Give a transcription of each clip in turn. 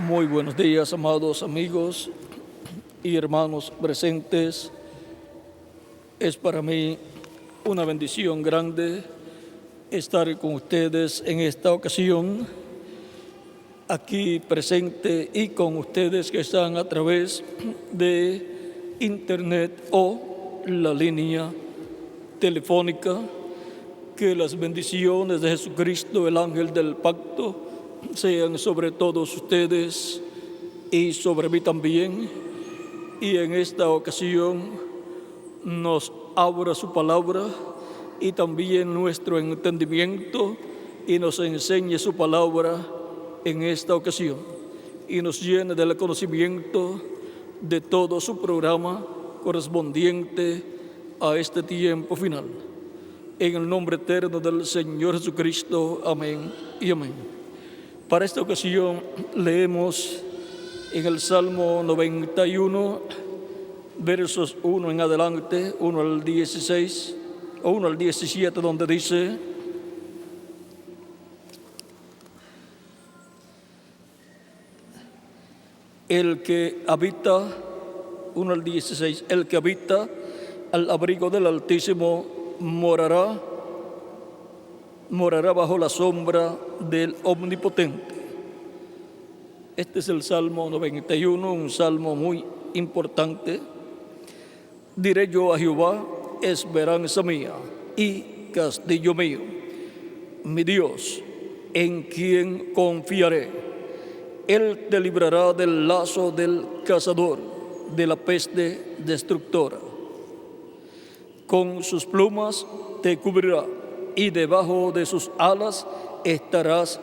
Muy buenos días, amados amigos y hermanos presentes. Es para mí una bendición grande estar con ustedes en esta ocasión, aquí presente y con ustedes que están a través de internet o la línea telefónica. Que las bendiciones de Jesucristo, el ángel del pacto, sean sobre todos ustedes y sobre mí también. Y en esta ocasión nos abra su palabra y también nuestro entendimiento y nos enseñe su palabra en esta ocasión y nos llene del conocimiento de todo su programa correspondiente a este tiempo final. En el nombre eterno del Señor Jesucristo. Amén y amén. Para esta ocasión leemos en el Salmo 91, versos 1 en adelante, 1 al 16 o 1 al 17, donde dice: el que habita, 1 al 16, el que habita al abrigo del Altísimo morará bajo la sombra del Omnipotente. Este es el Salmo 91, un salmo muy importante. Diré yo a Jehová, esperanza mía y castillo mío, mi Dios, en quien confiaré. Él te librará del lazo del cazador, de la peste destructora. Con sus plumas te cubrirá y debajo de sus alas estarás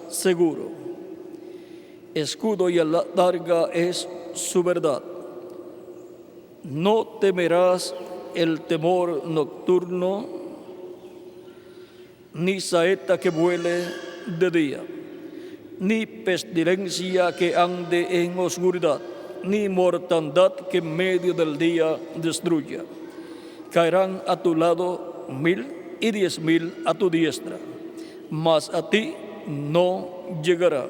seguro. Escudo y adarga es su verdad. No temerás el temor nocturno, ni saeta que vuele de día, ni pestilencia que ande en oscuridad, ni mortandad que en medio del día destruya. Caerán a tu lado 1000 y 10,000 a tu diestra, mas a ti no llegará.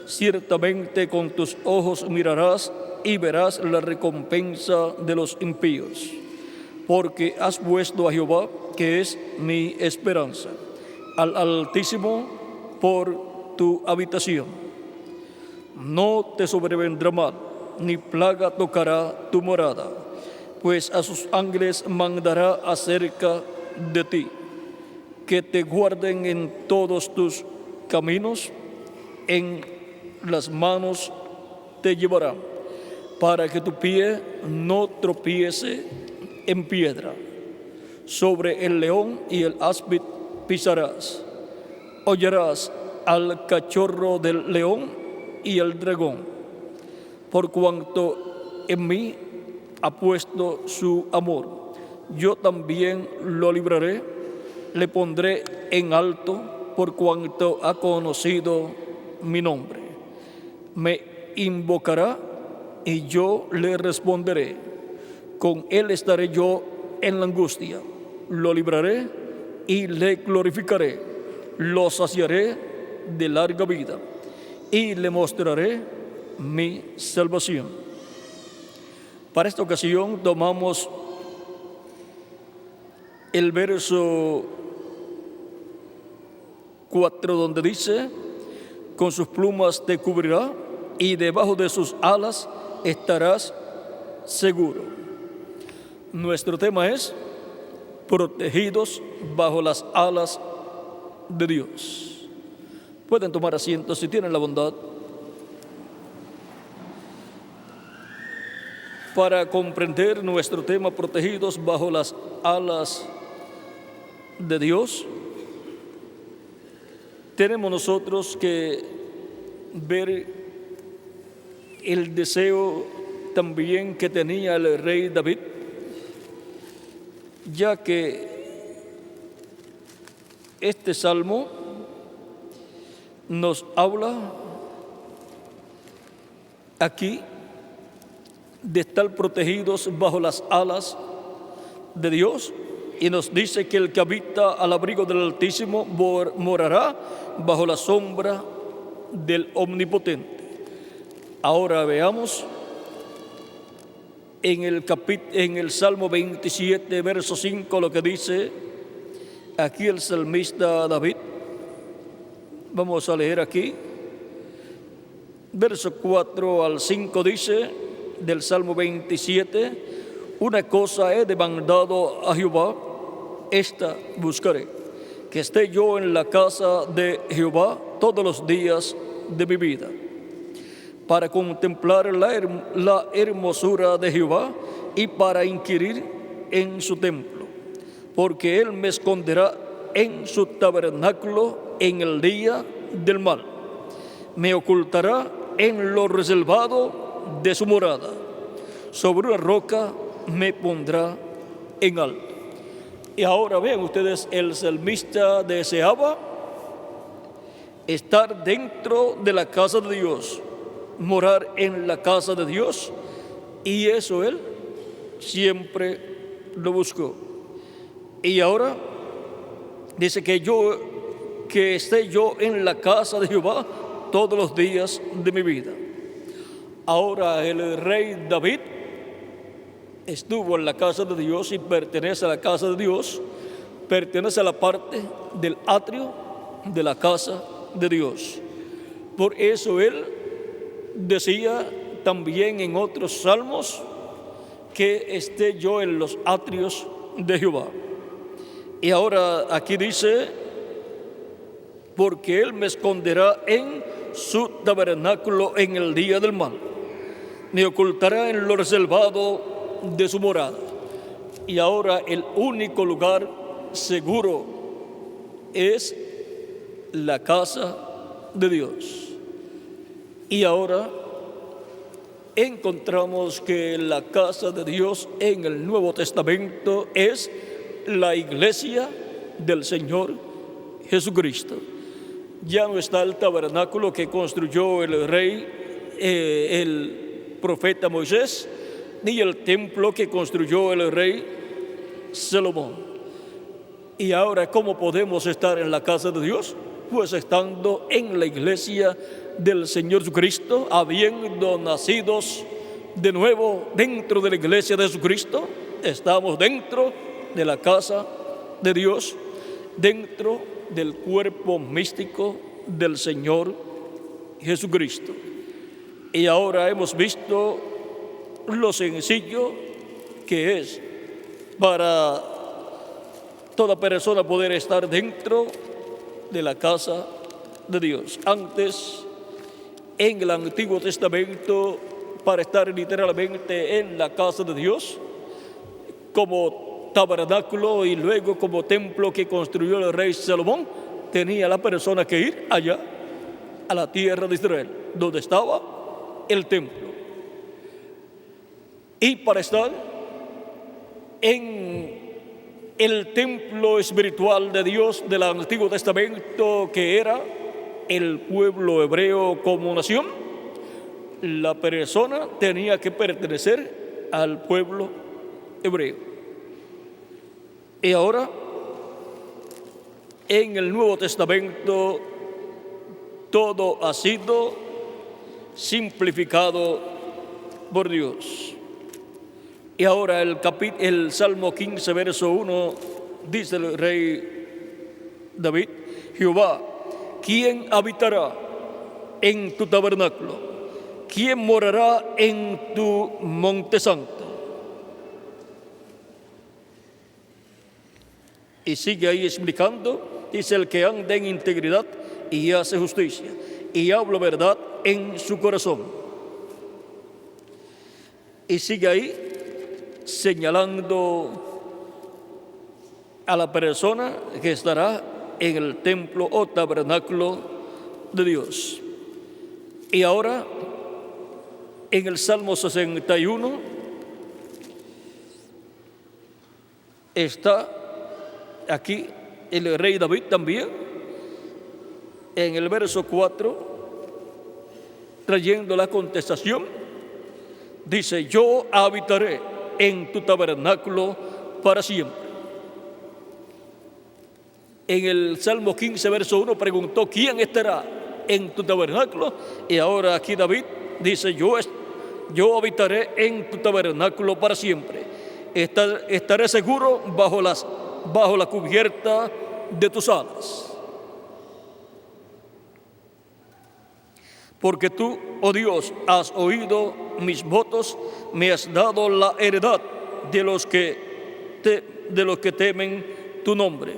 Ciertamente con tus ojos mirarás y verás la recompensa de los impíos, porque has puesto a Jehová, que es mi esperanza, al Altísimo por tu habitación. No te sobrevendrá mal, ni plaga tocará tu morada, pues a sus ángeles mandará acerca de ti, que te guarden en todos tus caminos, en las manos te llevarán, para que tu pie no tropiece en piedra. Sobre el león y el áspid pisarás. Hollarás al cachorro del león y el dragón, por cuanto en mí ha puesto su amor. Yo también lo libraré, le pondré en alto, por cuanto ha conocido mi nombre. Me invocará y yo le responderé. Con él estaré yo en la angustia. Lo libraré y le glorificaré. Lo saciaré de larga vida y le mostraré mi salvación. Para esta ocasión tomamos el verso 4, donde dice: con sus plumas te cubrirá y debajo de sus alas estarás seguro. Nuestro tema es protegidos bajo las alas de Dios. Pueden tomar asiento si tienen la bondad. Para comprender nuestro tema, protegidos bajo las alas de Dios, tenemos nosotros que ver el deseo también que tenía el rey David, ya que este salmo nos habla aquí de estar protegidos bajo las alas de Dios, y nos dice que el que habita al abrigo del Altísimo morará bajo la sombra del Omnipotente. Ahora veamos en el Salmo 27, verso 5, lo que dice aquí el salmista David. Vamos a leer aquí. Verso 4 al 5 dice del Salmo 27: una cosa he demandado a Jehová, esta buscaré, que esté yo en la casa de Jehová todos los días de mi vida, para contemplar la hermosura de Jehová y para inquirir en su templo, porque él me esconderá en su tabernáculo en el día del mal, me ocultará en lo reservado de su morada, sobre una roca me pondrá en alto. Y ahora vean ustedes, el salmista deseaba estar dentro de la casa de Dios, morar en la casa de Dios, y eso él siempre lo buscó. Y ahora dice que esté yo en la casa de Jehová todos los días de mi vida. Ahora el rey David estuvo en la casa de Dios y pertenece a la casa de Dios, pertenece a la parte del atrio de la casa de Dios. Por eso él decía también en otros salmos que esté yo en los atrios de Jehová. Y ahora aquí dice: porque él me esconderá en su tabernáculo en el día del mal, me ocultará en lo reservado de su morada. Y ahora el único lugar seguro es la casa de Dios. Y ahora encontramos que la casa de Dios en el Nuevo Testamento es la iglesia del Señor Jesucristo. Ya no está el tabernáculo que construyó el rey, el profeta Moisés, ni el templo que construyó el rey Salomón. Y ahora, ¿cómo podemos estar en la casa de Dios? Pues estando en la iglesia del Señor Jesucristo, habiendo nacidos de nuevo dentro de la iglesia de Jesucristo. Estamos dentro de la casa de Dios, dentro del cuerpo místico del Señor Jesucristo. Y ahora hemos visto lo sencillo que es para toda persona poder estar dentro de la casa de Dios. Antes, en el Antiguo Testamento, para estar literalmente en la casa de Dios, como tabernáculo y luego como templo que construyó el rey Salomón, tenía la persona que ir allá a la tierra de Israel, donde estaba el templo. Y para estar en el templo espiritual de Dios del Antiguo Testamento, que era el pueblo hebreo como nación, la persona tenía que pertenecer al pueblo hebreo. Y ahora, en el Nuevo Testamento, todo ha sido simplificado por Dios. Y ahora el Salmo 15, verso 1, dice el rey David: Jehová, ¿quién habitará en tu tabernáculo? ¿Quién morará en tu monte santo? Y sigue ahí explicando, dice: el que anda en integridad y hace justicia y habla verdad en su corazón. Y sigue ahí señalando a la persona que estará en el templo o tabernáculo de Dios. Y ahora, en el Salmo 61, está aquí el rey David también, en el verso 4, trayendo la contestación, dice: yo habitaré en tu tabernáculo para siempre. En el Salmo 15, verso 1, preguntó: ¿quién estará en tu tabernáculo? Y ahora aquí David dice, yo habitaré en tu tabernáculo para siempre. Estaré seguro bajo la cubierta de tus alas. Porque tú, oh Dios, has oído mis votos, me has dado la heredad de los que temen tu nombre.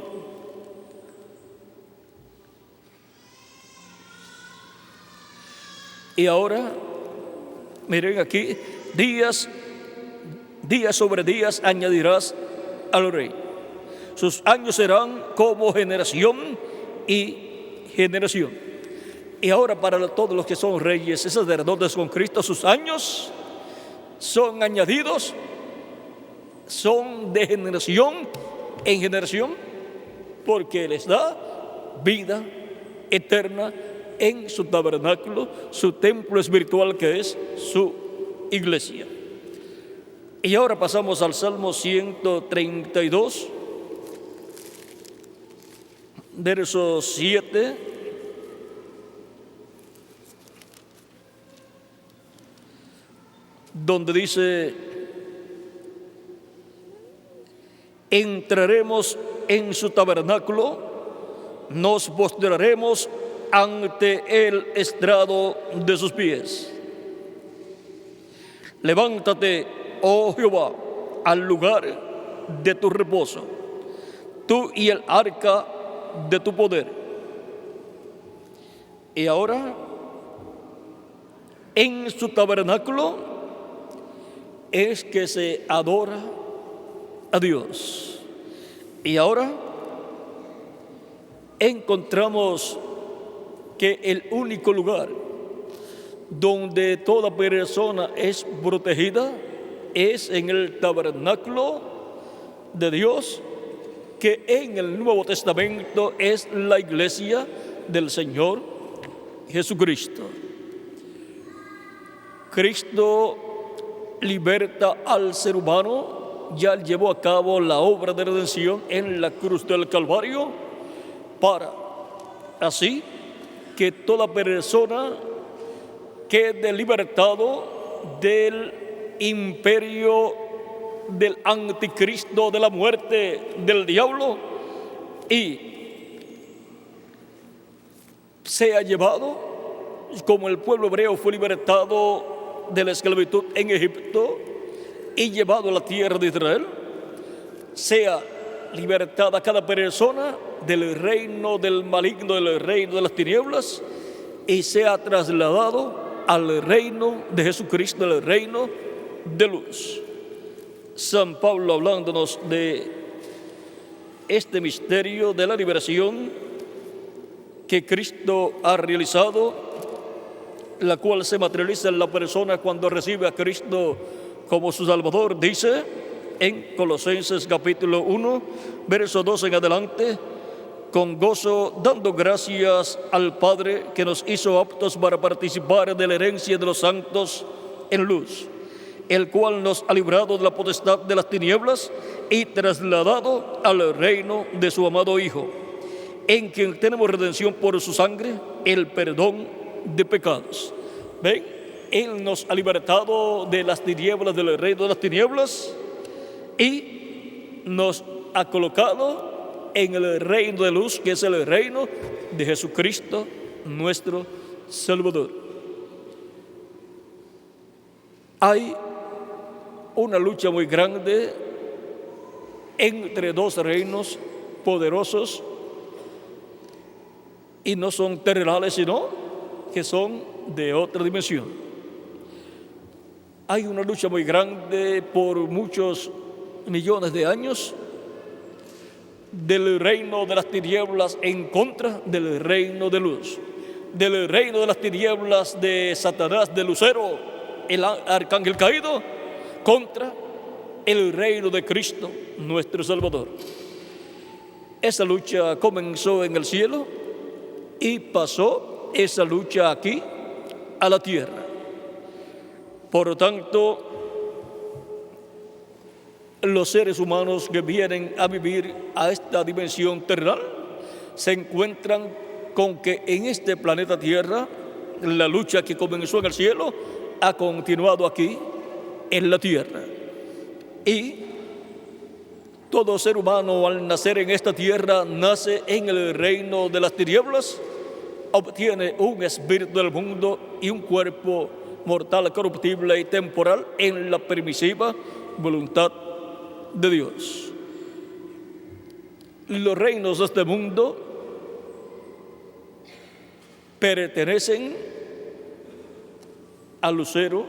Y ahora, miren aquí, días sobre días añadirás al rey. Sus años serán como generación y generación. Y ahora para todos los que son reyes y sacerdotes con Cristo, sus años son añadidos, son de generación en generación, porque les da vida eterna en su tabernáculo, su templo espiritual que es su iglesia. Y ahora pasamos al Salmo 132, verso 7. Donde dice, entraremos en su tabernáculo, nos postraremos ante el estrado de sus pies. Levántate, oh Jehová, al lugar de tu reposo, tú y el arca de tu poder. Y ahora, en su tabernáculo es que se adora a Dios. Y ahora encontramos que el único lugar donde toda persona es protegida es en el tabernáculo de Dios, que en el Nuevo Testamento es la iglesia del Señor Jesucristo. Cristo liberta al ser humano, ya llevó a cabo la obra de redención en la cruz del Calvario, para así que toda persona quede libertado del imperio del anticristo, de la muerte del diablo, y sea llevado, como el pueblo hebreo fue libertado de la esclavitud en Egipto y llevado a la tierra de Israel, sea libertada cada persona del reino del maligno, del reino de las tinieblas, y sea trasladado al reino de Jesucristo, al reino de luz. San Pablo, hablándonos de este misterio de la liberación que Cristo ha realizado, la cual se materializa en la persona cuando recibe a Cristo como su Salvador, dice en Colosenses capítulo 1, verso 2 en adelante, con gozo dando gracias al Padre que nos hizo aptos para participar de la herencia de los santos en luz, el cual nos ha librado de la potestad de las tinieblas y trasladado al reino de su amado Hijo, en quien tenemos redención por su sangre, el perdón de pecados. ¿Ven? Él nos ha libertado de las tinieblas, del reino de las tinieblas, y nos ha colocado en el reino de luz, que es el reino de Jesucristo, nuestro Salvador. Hay una lucha muy grande entre dos reinos poderosos, y no son terrenales, sino que son de otra dimensión. Hay una lucha muy grande por muchos millones de años del reino de las tinieblas en contra del reino de luz, del reino de las tinieblas de Satanás, de Lucero, el arcángel caído, contra el reino de Cristo, nuestro Salvador. Esa lucha comenzó en el cielo y pasó esa lucha aquí a la tierra. Por lo tanto, los seres humanos que vienen a vivir a esta dimensión terrenal se encuentran con que en este planeta Tierra La lucha que comenzó en el cielo ha continuado aquí en la tierra. Y todo ser humano al nacer en esta tierra nace en el reino de las tinieblas, obtiene un espíritu del mundo y un cuerpo mortal, corruptible y temporal en la permisiva voluntad de Dios. Los reinos de este mundo pertenecen al lucero,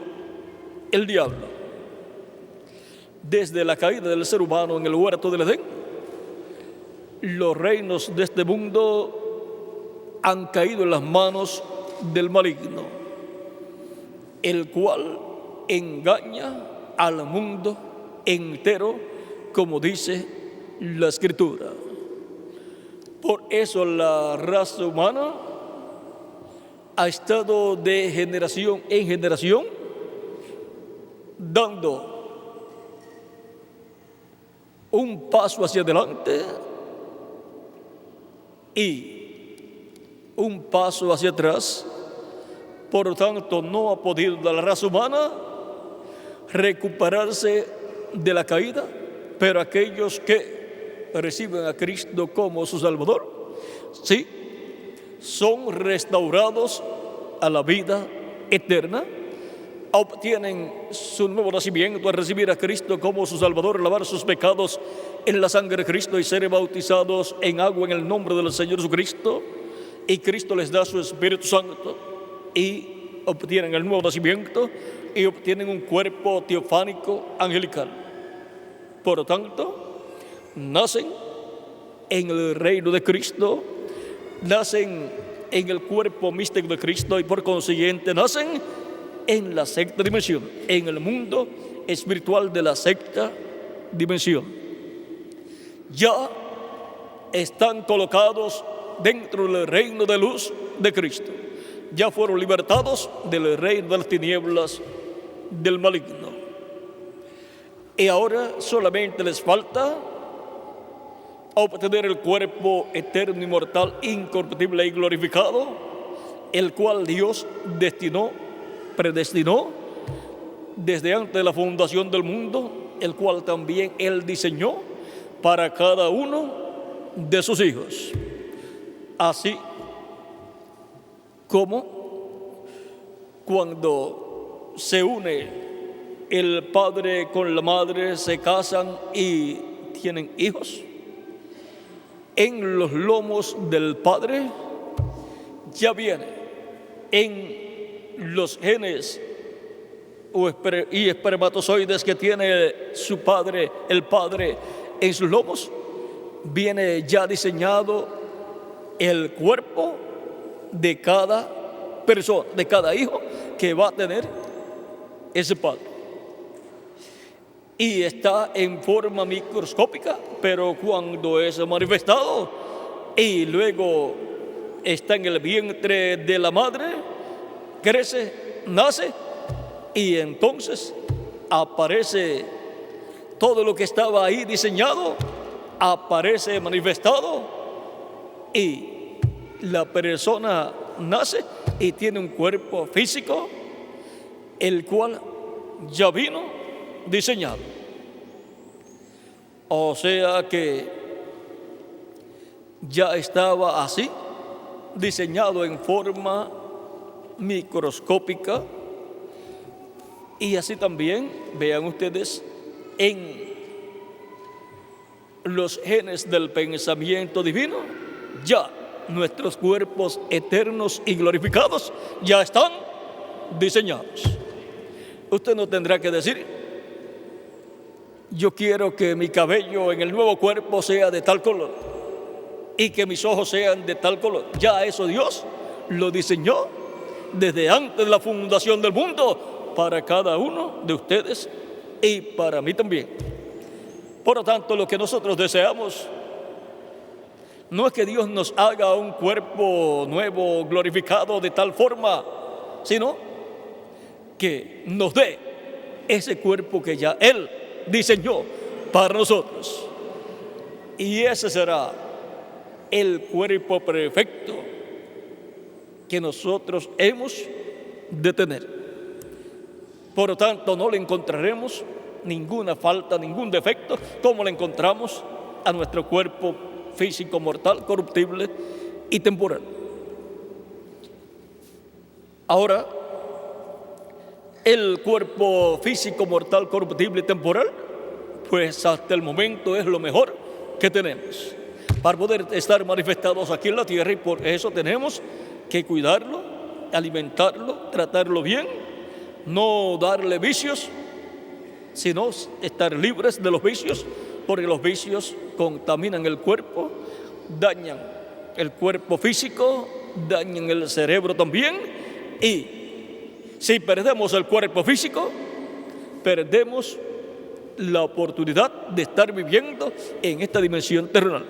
el diablo. Desde la caída del ser humano en el huerto del Edén, los reinos de este mundo han caído en las manos del maligno, el cual engaña al mundo entero, como dice la Escritura. Por eso la raza humana ha estado de generación en generación dando un paso hacia adelante y un paso hacia atrás. Por lo tanto, no ha podido la raza humana recuperarse de la caída, pero aquellos que reciben a Cristo como su Salvador, sí, son restaurados a la vida eterna, obtienen su nuevo nacimiento al recibir a Cristo como su Salvador, lavar sus pecados en la sangre de Cristo y ser bautizados en agua en el nombre del Señor Jesucristo, y Cristo les da su Espíritu Santo y obtienen el nuevo nacimiento y obtienen un cuerpo teofánico angelical. Por lo tanto, nacen en el reino de Cristo, nacen en el cuerpo místico de Cristo y por consiguiente nacen en la sexta dimensión, en el mundo espiritual de la sexta dimensión. Ya están colocados dentro del reino de luz de Cristo. Ya fueron libertados del reino de las tinieblas del maligno. Y ahora solamente les falta obtener el cuerpo eterno, inmortal, incorruptible y glorificado, el cual Dios predestinó desde antes de la fundación del mundo, el cual también Él diseñó para cada uno de sus hijos. Así como cuando se une el padre con la madre, se casan y tienen hijos, en los lomos del padre ya viene en los genes y espermatozoides que tiene su padre, el padre en sus lomos, viene ya diseñado el cuerpo de cada persona, de cada hijo que va a tener ese padre. Y está en forma microscópica, pero cuando es manifestado y luego está en el vientre de la madre, crece, nace y entonces aparece todo lo que estaba ahí diseñado, aparece manifestado y la persona nace y tiene un cuerpo físico, el cual ya vino diseñado. O sea que ya estaba así, diseñado en forma microscópica. Y así también, vean ustedes, en los genes del pensamiento divino, ya nuestros cuerpos eternos y glorificados ya están diseñados. Usted no tendrá que decir: yo quiero que mi cabello en el nuevo cuerpo sea de tal color y que mis ojos sean de tal color. Ya eso Dios lo diseñó desde antes de la fundación del mundo para cada uno de ustedes y para mí también. Por lo tanto, lo que nosotros deseamos no es que Dios nos haga un cuerpo nuevo, glorificado de tal forma, sino que nos dé ese cuerpo que ya Él diseñó para nosotros. Y ese será el cuerpo perfecto que nosotros hemos de tener. Por lo tanto, no le encontraremos ninguna falta, ningún defecto, como le encontramos a nuestro cuerpo físico mortal, corruptible y temporal. Ahora, el cuerpo físico mortal, corruptible y temporal, pues hasta el momento es lo mejor que tenemos para poder estar manifestados aquí en la tierra, y por eso tenemos que cuidarlo, alimentarlo, tratarlo bien, no darle vicios, sino estar libres de los vicios, porque los vicios contaminan el cuerpo, dañan el cuerpo físico, dañan el cerebro también, y si perdemos el cuerpo físico, perdemos la oportunidad de estar viviendo en esta dimensión terrenal,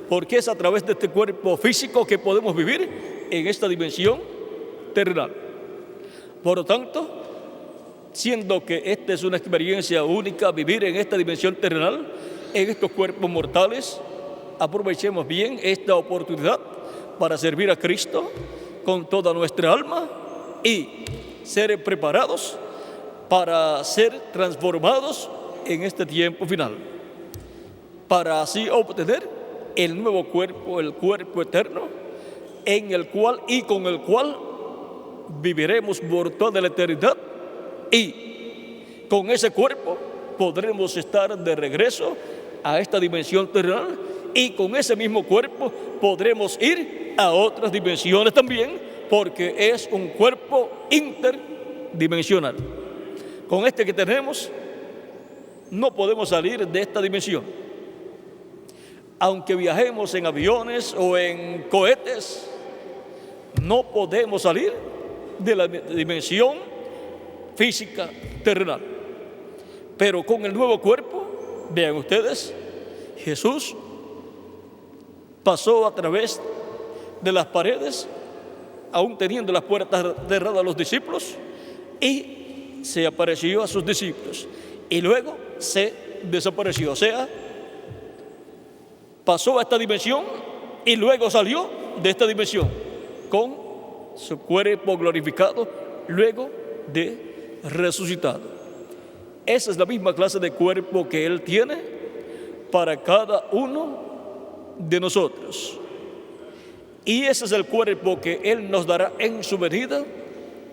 porque es a través de este cuerpo físico que podemos vivir en esta dimensión terrenal. Por lo tanto, siendo que esta es una experiencia única, vivir en esta dimensión terrenal, en estos cuerpos mortales, aprovechemos bien esta oportunidad para servir a Cristo con toda nuestra alma y ser preparados para ser transformados en este tiempo final, para así obtener el nuevo cuerpo, el cuerpo eterno, en el cual y con el cual viviremos por toda la eternidad, y con ese cuerpo podremos estar de regreso a esta dimensión terrenal, y con ese mismo cuerpo podremos ir a otras dimensiones también, porque es un cuerpo interdimensional. Con este que tenemos no podemos salir de esta dimensión. Aunque viajemos en aviones o en cohetes, no podemos salir de la dimensión física terrenal. Pero con el nuevo cuerpo, vean ustedes, Jesús pasó a través de las paredes, aún teniendo las puertas cerradas a los discípulos, y se apareció a sus discípulos, y luego se desapareció. O sea, pasó a esta dimensión y luego salió de esta dimensión con su cuerpo glorificado, luego de resucitado. Esa es la misma clase de cuerpo que Él tiene para cada uno de nosotros. Y ese es el cuerpo que Él nos dará en su venida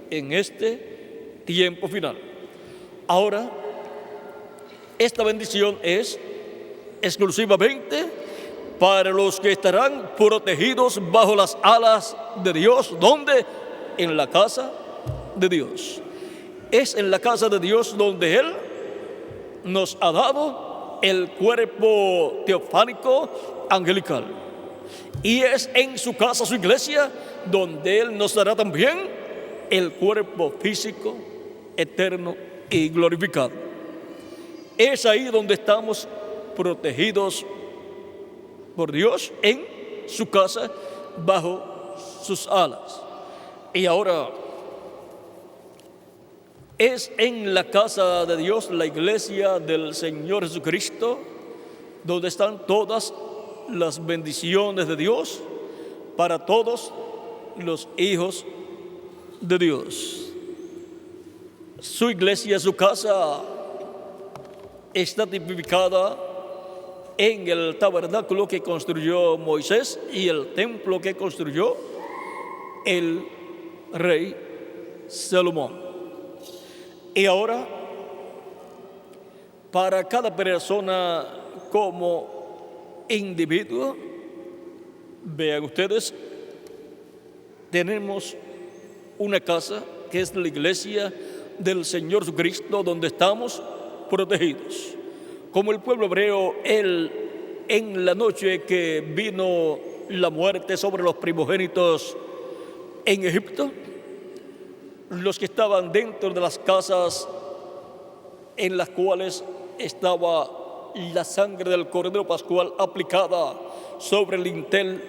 en este tiempo final. Ahora, esta bendición es exclusivamente para los que estarán protegidos bajo las alas de Dios. ¿Dónde? En la casa de Dios. Es en la casa de Dios donde Él nos ha dado el cuerpo teofánico angelical. Y es en su casa, su iglesia, donde Él nos dará también el cuerpo físico, eterno y glorificado. Es ahí donde estamos protegidos por Dios, en su casa, bajo sus alas. Y ahora, es en la casa de Dios, la iglesia del Señor Jesucristo, donde están todas las bendiciones de Dios para todos los hijos de Dios. Su iglesia, su casa, está tipificada en el tabernáculo que construyó Moisés y el templo que construyó el rey Salomón. Y ahora, para cada persona como individuo, vean ustedes, tenemos una casa que es la iglesia del Señor Jesucristo, donde estamos protegidos. Como el pueblo hebreo, en la noche que vino la muerte sobre los primogénitos en Egipto, los que estaban dentro de las casas en las cuales estaba la sangre del Cordero Pascual aplicada sobre el lintel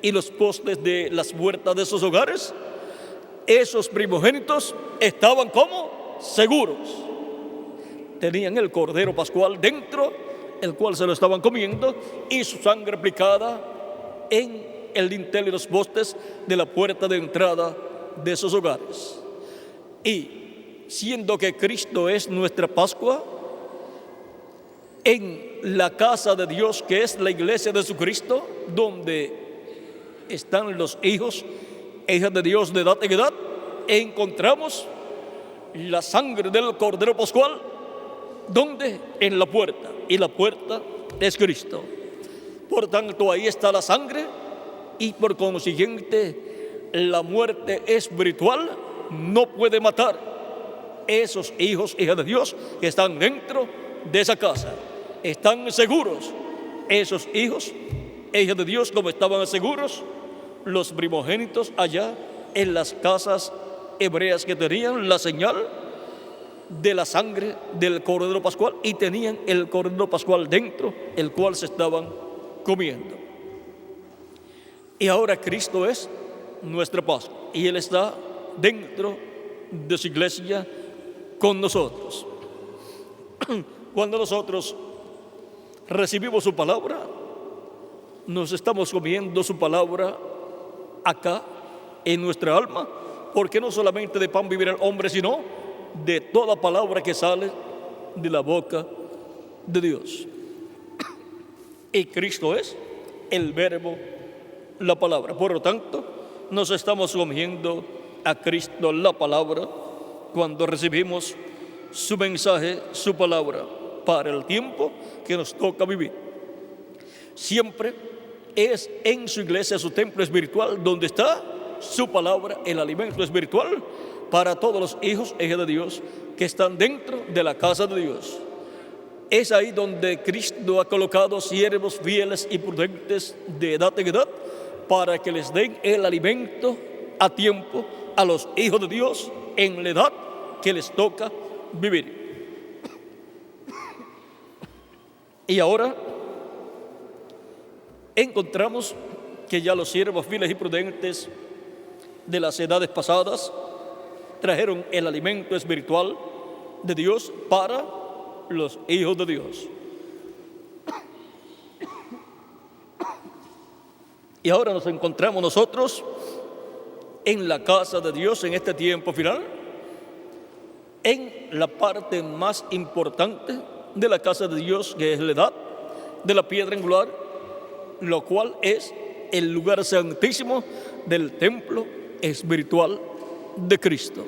y los postes de las puertas de esos hogares, esos primogénitos estaban como seguros. Tenían el Cordero Pascual dentro, el cual se lo estaban comiendo, y su sangre aplicada en el dintel y los postes de la puerta de entrada de esos hogares. Y siendo que Cristo es nuestra Pascua, en la casa de Dios, que es la iglesia de Jesucristo, donde están los hijos e hijas de Dios de edad en edad, encontramos la sangre del Cordero Pascual, donde en la puerta, y la puerta es Cristo. Por tanto, ahí está la sangre, y por consiguiente la muerte espiritual no puede matar esos hijos e hijas de Dios que están dentro de esa casa. Están seguros esos hijos e hijas de Dios, como estaban seguros los primogénitos allá en las casas hebreas, que tenían la señal de la sangre del Cordero Pascual y tenían el Cordero Pascual dentro, el cual se estaban comiendo. Y ahora Cristo es nuestra Pascua y Él está dentro de su iglesia con nosotros. Cuando nosotros recibimos su palabra, nos estamos comiendo su palabra acá en nuestra alma, porque no solamente de pan vivirá el hombre, sino de toda palabra que sale de la boca de Dios. Y Cristo es el verbo, la palabra. Por lo tanto, nos estamos comiendo a Cristo, la palabra, cuando recibimos su mensaje, su palabra, para el tiempo que nos toca vivir. Siempre es en su iglesia, su templo espiritual, donde está su palabra, el alimento espiritual para todos los hijos e hijas de Dios que están dentro de la casa de Dios. Es ahí donde Cristo ha colocado siervos fieles y prudentes de edad en edad, para que les den el alimento a tiempo a los hijos de Dios en la edad que les toca vivir. Y ahora encontramos que ya los siervos fieles y prudentes de las edades pasadas trajeron el alimento espiritual de Dios para los hijos de Dios. Y ahora nos encontramos nosotros en la casa de Dios en este tiempo final, en la parte más importante de la casa de Dios, que es la edad de la piedra angular, lo cual es el lugar santísimo del templo espiritual de Cristo.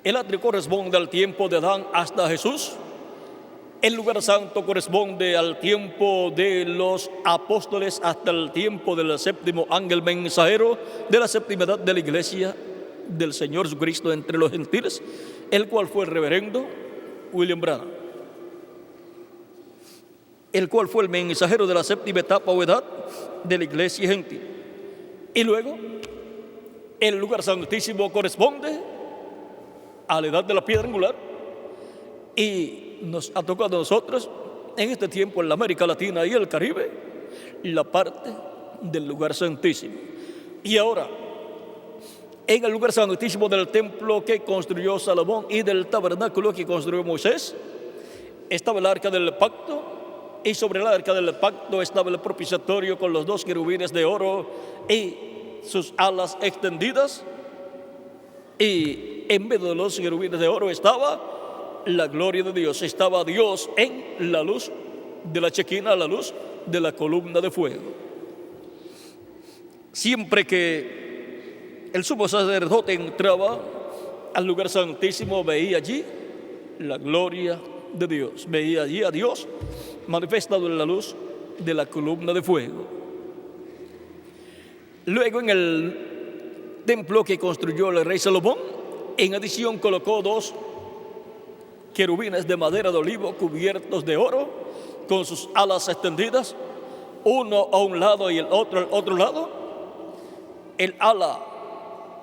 El atrio corresponde al tiempo de Adán hasta Jesús. El lugar santo corresponde al tiempo de los apóstoles hasta el tiempo del séptimo ángel mensajero de la séptima edad de la iglesia del Señor Jesucristo entre los gentiles, el cual fue el reverendo William Branham, el cual fue el mensajero de la séptima etapa o edad de la iglesia gentil. Y luego, el lugar santísimo corresponde a la edad de la piedra angular, y nos ha tocado a nosotros en este tiempo en la América Latina y el Caribe la parte del lugar santísimo. Y ahora, en el lugar santísimo del templo que construyó Salomón y del tabernáculo que construyó Moisés, estaba el arca del pacto, y sobre el arca del pacto estaba el propiciatorio con los dos querubines de oro y sus alas extendidas, y en medio de los querubines de oro estaba la gloria de Dios. Estaba Dios en la luz de la chequina, la luz de la columna de fuego. Siempre que el sumo sacerdote entraba al lugar santísimo, veía allí la gloria de Dios, veía allí a Dios manifestado en la luz de la columna de fuego. Luego, en el templo que construyó el rey Salomón, en adición colocó dos querubines de madera de olivo cubiertos de oro, con sus alas extendidas, uno a un lado y el otro al otro lado. El ala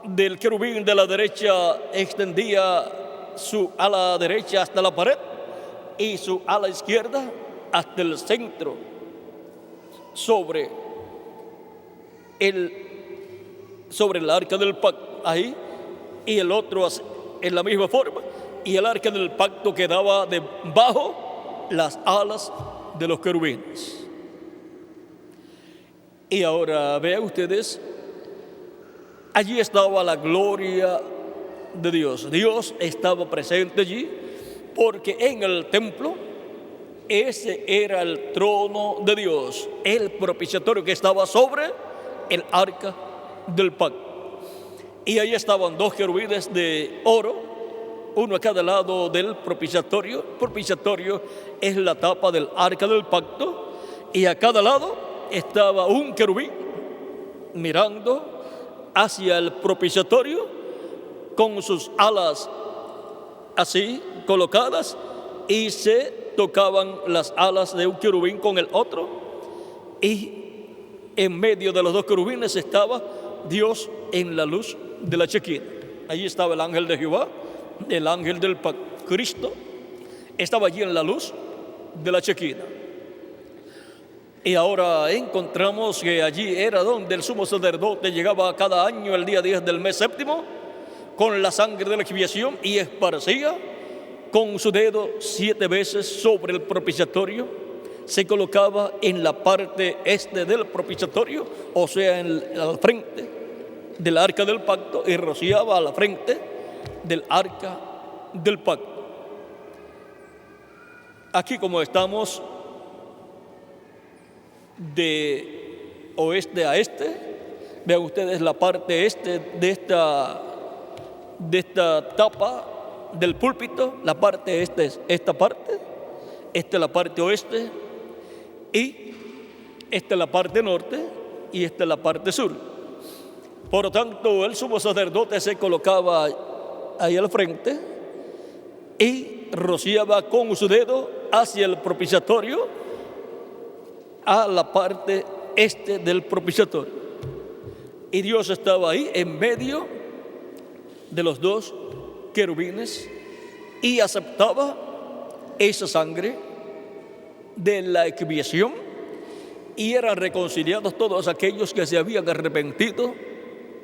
del querubín de la derecha extendía su ala derecha hasta la pared y su ala izquierda hasta el centro, sobre el arca del pacto, ahí, y el otro en la misma forma, y el arca del pacto quedaba debajo las alas de los querubines. Y ahora vean ustedes, allí estaba la gloria de Dios. Dios estaba presente allí porque en el templo ese era el trono de Dios, el propiciatorio que estaba sobre el arca del pacto. Y ahí estaban dos querubines de oro, uno a cada lado del propiciatorio. Propiciatorio es la tapa del arca del pacto, y a cada lado estaba un querubín mirando hacia el propiciatorio con sus alas así colocadas, y se tocaban las alas de un querubín con el otro, y en medio de los dos querubines estaba Dios en la luz de la chequina. Allí estaba el ángel de Jehová, el ángel del pacto. Cristo estaba allí en la luz de la chequina. Y ahora encontramos que allí era donde el sumo sacerdote llegaba cada año el día 10 del mes séptimo con la sangre de la expiación y esparcía con su dedo 7 veces sobre el propiciatorio. Se colocaba en la parte este del propiciatorio, o sea, al frente del arca del pacto, y rociaba a la frente del arca del pacto. Aquí, como estamos de oeste a este, vean ustedes la parte este de esta tapa del púlpito. La parte este es esta parte, esta es la parte oeste, y esta es la parte norte, y esta es la parte sur. Por lo tanto, el sumo sacerdote se colocaba ahí al frente y rociaba con su dedo hacia el propiciatorio, a la parte este del propiciatorio. Y Dios estaba ahí en medio de los dos querubines y aceptaba esa sangre de la expiación, y eran reconciliados todos aquellos que se habían arrepentido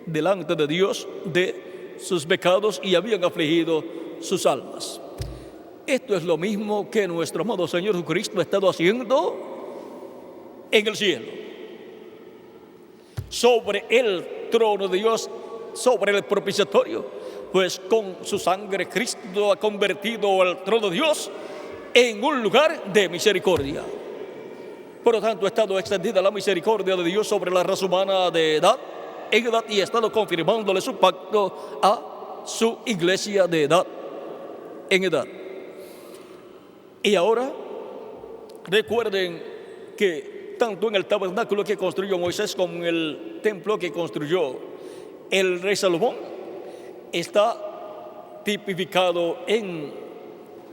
delante de Dios de sus pecados y habían afligido sus almas. Esto es lo mismo que nuestro amado Señor Jesucristo ha estado haciendo en el cielo, sobre el trono de Dios, sobre el propiciatorio, pues con su sangre Cristo ha convertido el trono de Dios en un lugar de misericordia. Por lo tanto, ha estado extendida la misericordia de Dios sobre la raza humana de edad en edad, y ha estado confirmándole su pacto a su iglesia de edad en edad. Y ahora recuerden que tanto en el tabernáculo que construyó Moisés como en el templo que construyó el rey Salomón está tipificado en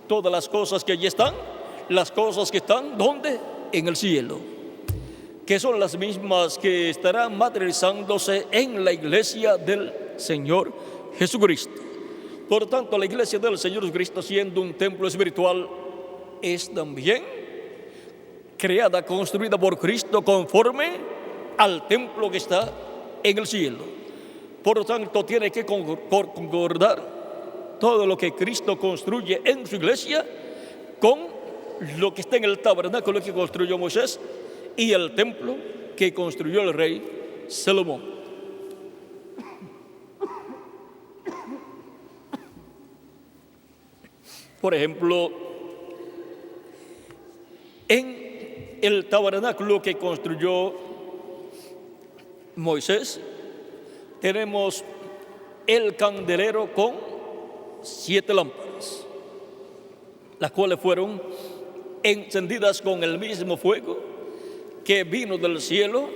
todas las cosas que allí están, las cosas que están ¿dónde? En el cielo, que son las mismas que estarán materializándose en la iglesia del Señor Jesucristo. Por tanto, la iglesia del Señor Jesucristo, siendo un templo espiritual, es también creada, construida por Cristo conforme al templo que está en el cielo. Por lo tanto, tiene que concordar todo lo que Cristo construye en su iglesia con lo que está en el tabernáculo que construyó Moisés y el templo que construyó el rey Salomón. Por ejemplo, en el tabernáculo que construyó Moisés tenemos el candelero con 7 lámparas, las cuales fueron encendidas con el mismo fuego que vino del cielo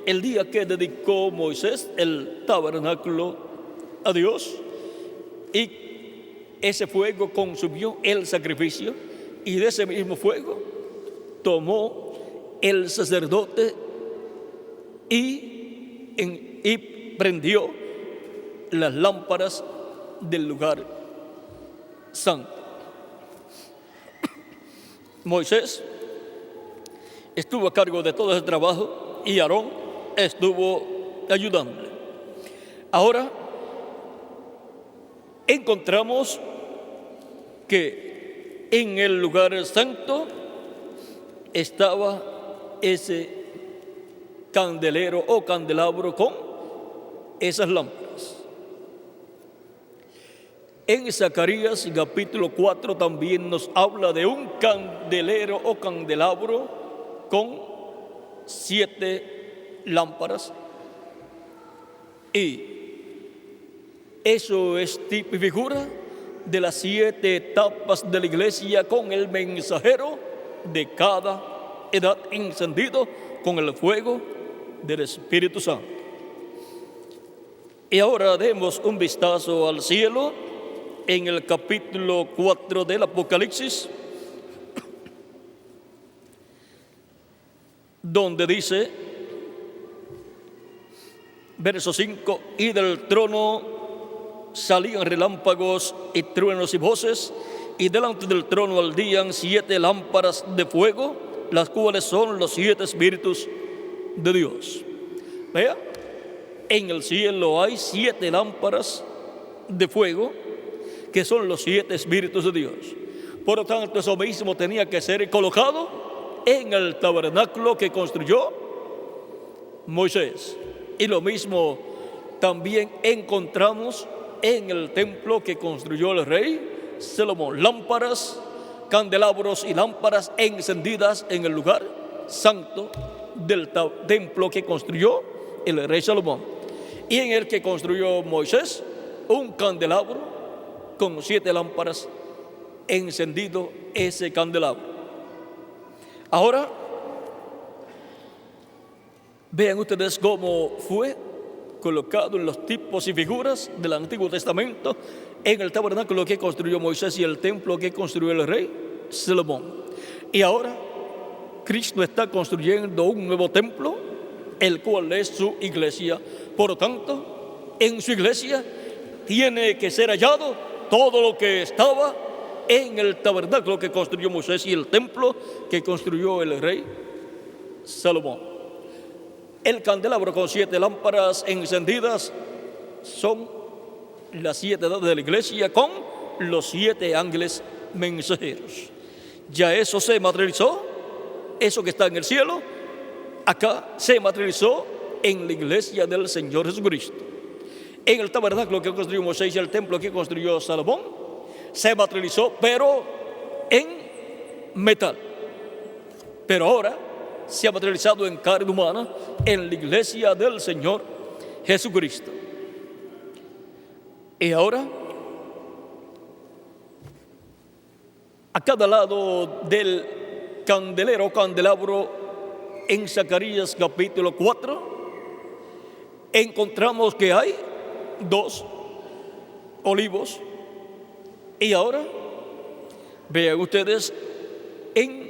el día que dedicó Moisés el tabernáculo a Dios, y ese fuego consumió el sacrificio, y de ese mismo fuego tomó el sacerdote y prendió las lámparas del lugar santo. Moisés estuvo a cargo de todo ese trabajo y Aarón estuvo ayudándole. Ahora encontramos que en el lugar santo estaba ese candelero o candelabro con esas lámparas. En Zacarías capítulo 4 también nos habla de un candelero o candelabro con 7 lámparas. Y eso es tipo y figura de las 7 etapas de la iglesia, con el mensajero de cada edad encendido con el fuego del Espíritu Santo. Y ahora demos un vistazo al cielo en el capítulo 4 del Apocalipsis, donde dice, verso 5, y del trono salían relámpagos y truenos y voces, y delante del trono ardían 7 lámparas de fuego, las cuales son los 7 espíritus de Dios. Vea, en el cielo hay 7 lámparas de fuego, que son los 7 espíritus de Dios. Por lo tanto, eso mismo tenía que ser colocado en el tabernáculo que construyó Moisés. Y lo mismo también encontramos en el templo que construyó el rey Salomón. Lámparas, candelabros y lámparas encendidas en el lugar santo del templo que construyó el rey Salomón. Y en el que construyó Moisés, un candelabro con 7 lámparas encendido ese candelabro. Ahora, vean ustedes cómo fue colocado en los tipos y figuras del Antiguo Testamento en el tabernáculo que construyó Moisés y el templo que construyó el rey Salomón. Y ahora Cristo está construyendo un nuevo templo, el cual es su iglesia. Por lo tanto, en su iglesia tiene que ser hallado todo lo que estaba en el tabernáculo que construyó Moisés y el templo que construyó el rey Salomón. El candelabro con 7 lámparas encendidas son las 7 edades de la iglesia con los 7 ángeles mensajeros. Ya eso se materializó, eso que está en el cielo, acá se materializó en la iglesia del Señor Jesucristo. En el tabernáculo que construyó Moisés y el templo que construyó Salomón, se materializó, pero en metal. Pero ahora se ha materializado en carne humana en la iglesia del Señor Jesucristo. Y ahora, a cada lado del candelero o candelabro en Zacarías capítulo 4, encontramos que hay 2 olivos. Y ahora, vean ustedes, en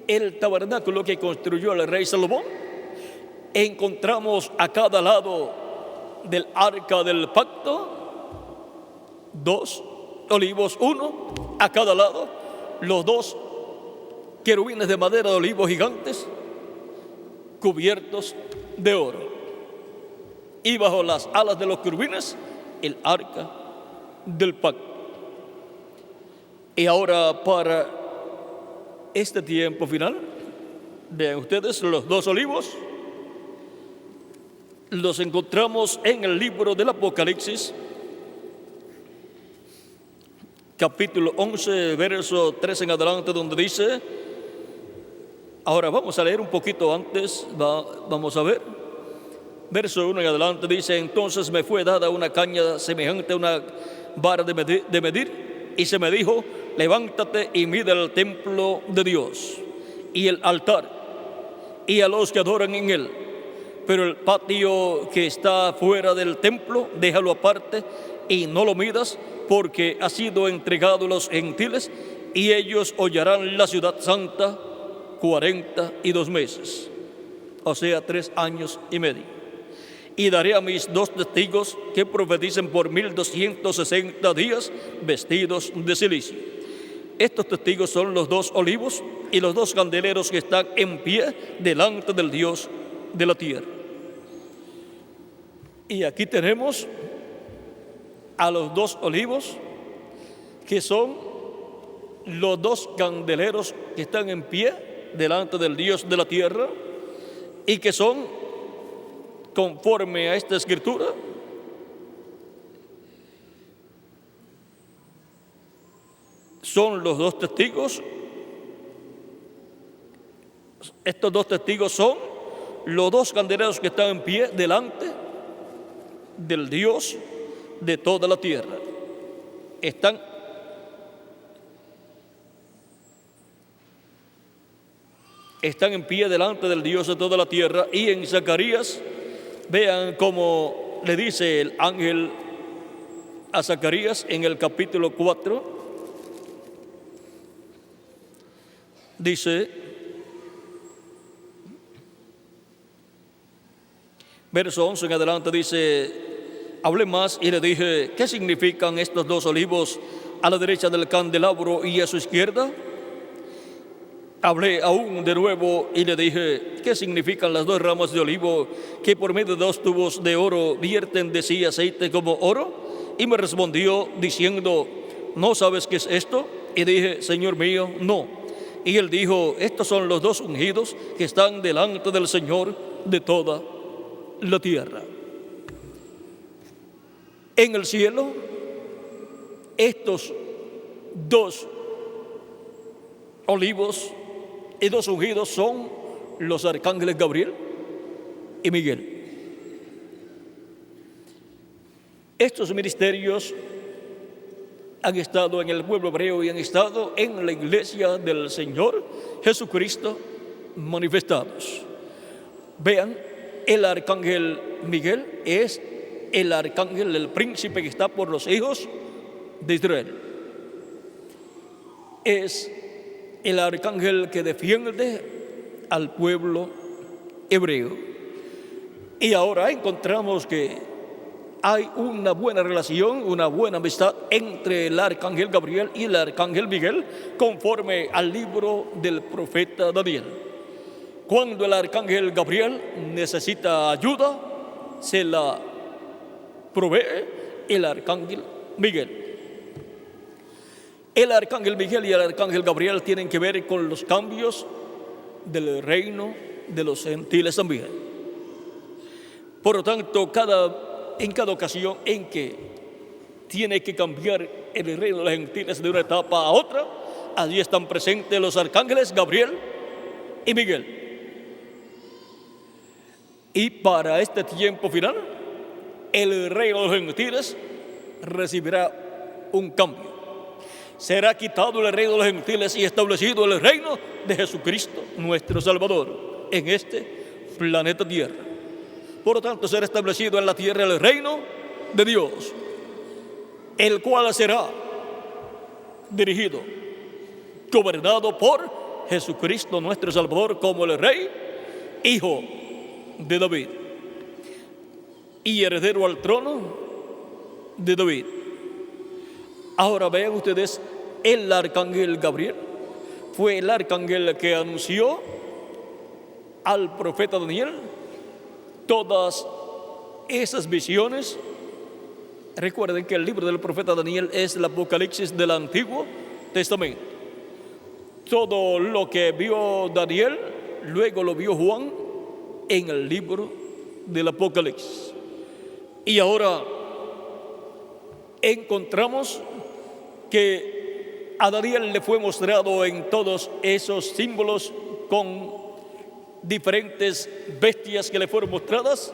el tabernáculo que construyó el rey Salomón, encontramos a cada lado del arca del pacto 2 olivos, 1 a cada lado, los 2 querubines de madera de olivo gigantes cubiertos de oro. Y bajo las alas de los querubines, el arca del pacto. Y ahora, para este tiempo final, vean ustedes, los 2 olivos los encontramos en el libro del Apocalipsis, capítulo 11, verso 3 en adelante, donde dice, ahora vamos a leer un poquito antes, vamos a ver, verso 1 en adelante dice, entonces me fue dada una caña semejante a una vara de medir, y se me dijo, levántate y mide el templo de Dios y el altar y a los que adoran en él, pero el patio que está fuera del templo, déjalo aparte y no lo midas, porque ha sido entregado a los gentiles y ellos hollarán la ciudad santa 42 meses, o sea 3 años y medio. Y daré a mis 2 testigos que profeticen por 1260 días vestidos de silicio. Estos testigos son los 2 olivos y los 2 candeleros que están en pie delante del Dios de la tierra. Y aquí tenemos a los 2 olivos, que son los 2 candeleros que están en pie delante del Dios de la tierra. y que son, conforme a esta escritura, son los dos testigos. Estos dos testigos son los dos candeleros que están en pie delante del Dios de toda la tierra. Están en pie delante del Dios de toda la tierra. Y en Zacarías, vean cómo le dice el ángel a Zacarías en el capítulo 4, dice, verso 11 en adelante, dice: hablé más y le dije, ¿qué significan estos dos olivos a la derecha del candelabro y a su izquierda? Hablé aún de nuevo y le dije, ¿qué significan las dos ramas de olivo que por medio de dos tubos de oro vierten de sí aceite como oro? Y me respondió diciendo, ¿no sabes qué es esto? Y dije, Señor mío, no. Y él dijo, estos son los dos ungidos que están delante del Señor de toda la tierra. En el cielo, estos dos olivos y dos ungidos son los arcángeles Gabriel y Miguel. Estos ministerios han estado en el pueblo hebreo y han estado en la iglesia del Señor Jesucristo manifestados. Vean, el arcángel Miguel es el arcángel, el príncipe que está por los hijos de Israel. Es el arcángel que defiende al pueblo hebreo. Y ahora encontramos que hay una buena relación, una buena amistad entre el arcángel Gabriel y el arcángel Miguel, conforme al libro del profeta Daniel. Cuando el arcángel Gabriel necesita ayuda, se la provee el arcángel Miguel. El arcángel Miguel y el arcángel Gabriel tienen que ver con los cambios del reino de los gentiles también. Por lo tanto, en cada ocasión en que tiene que cambiar el reino de los gentiles de una etapa a otra, allí están presentes los arcángeles Gabriel y Miguel. Y para este tiempo final, el reino de los gentiles recibirá un cambio. Será quitado el reino de los gentiles y establecido el reino de Jesucristo, nuestro Salvador, en este planeta Tierra. Por lo tanto, será establecido en la tierra el reino de Dios, el cual será dirigido, gobernado por Jesucristo, nuestro Salvador, como el Rey, hijo de David y heredero al trono de David. Ahora vean ustedes, el arcángel Gabriel fue el arcángel que anunció al profeta Daniel todas esas visiones. Recuerden que el libro del profeta Daniel es el Apocalipsis del Antiguo Testamento. Todo lo que vio Daniel, luego lo vio Juan en el libro del Apocalipsis. Y ahora encontramos que a Daniel le fue mostrado en todos esos símbolos con diferentes bestias que le fueron mostradas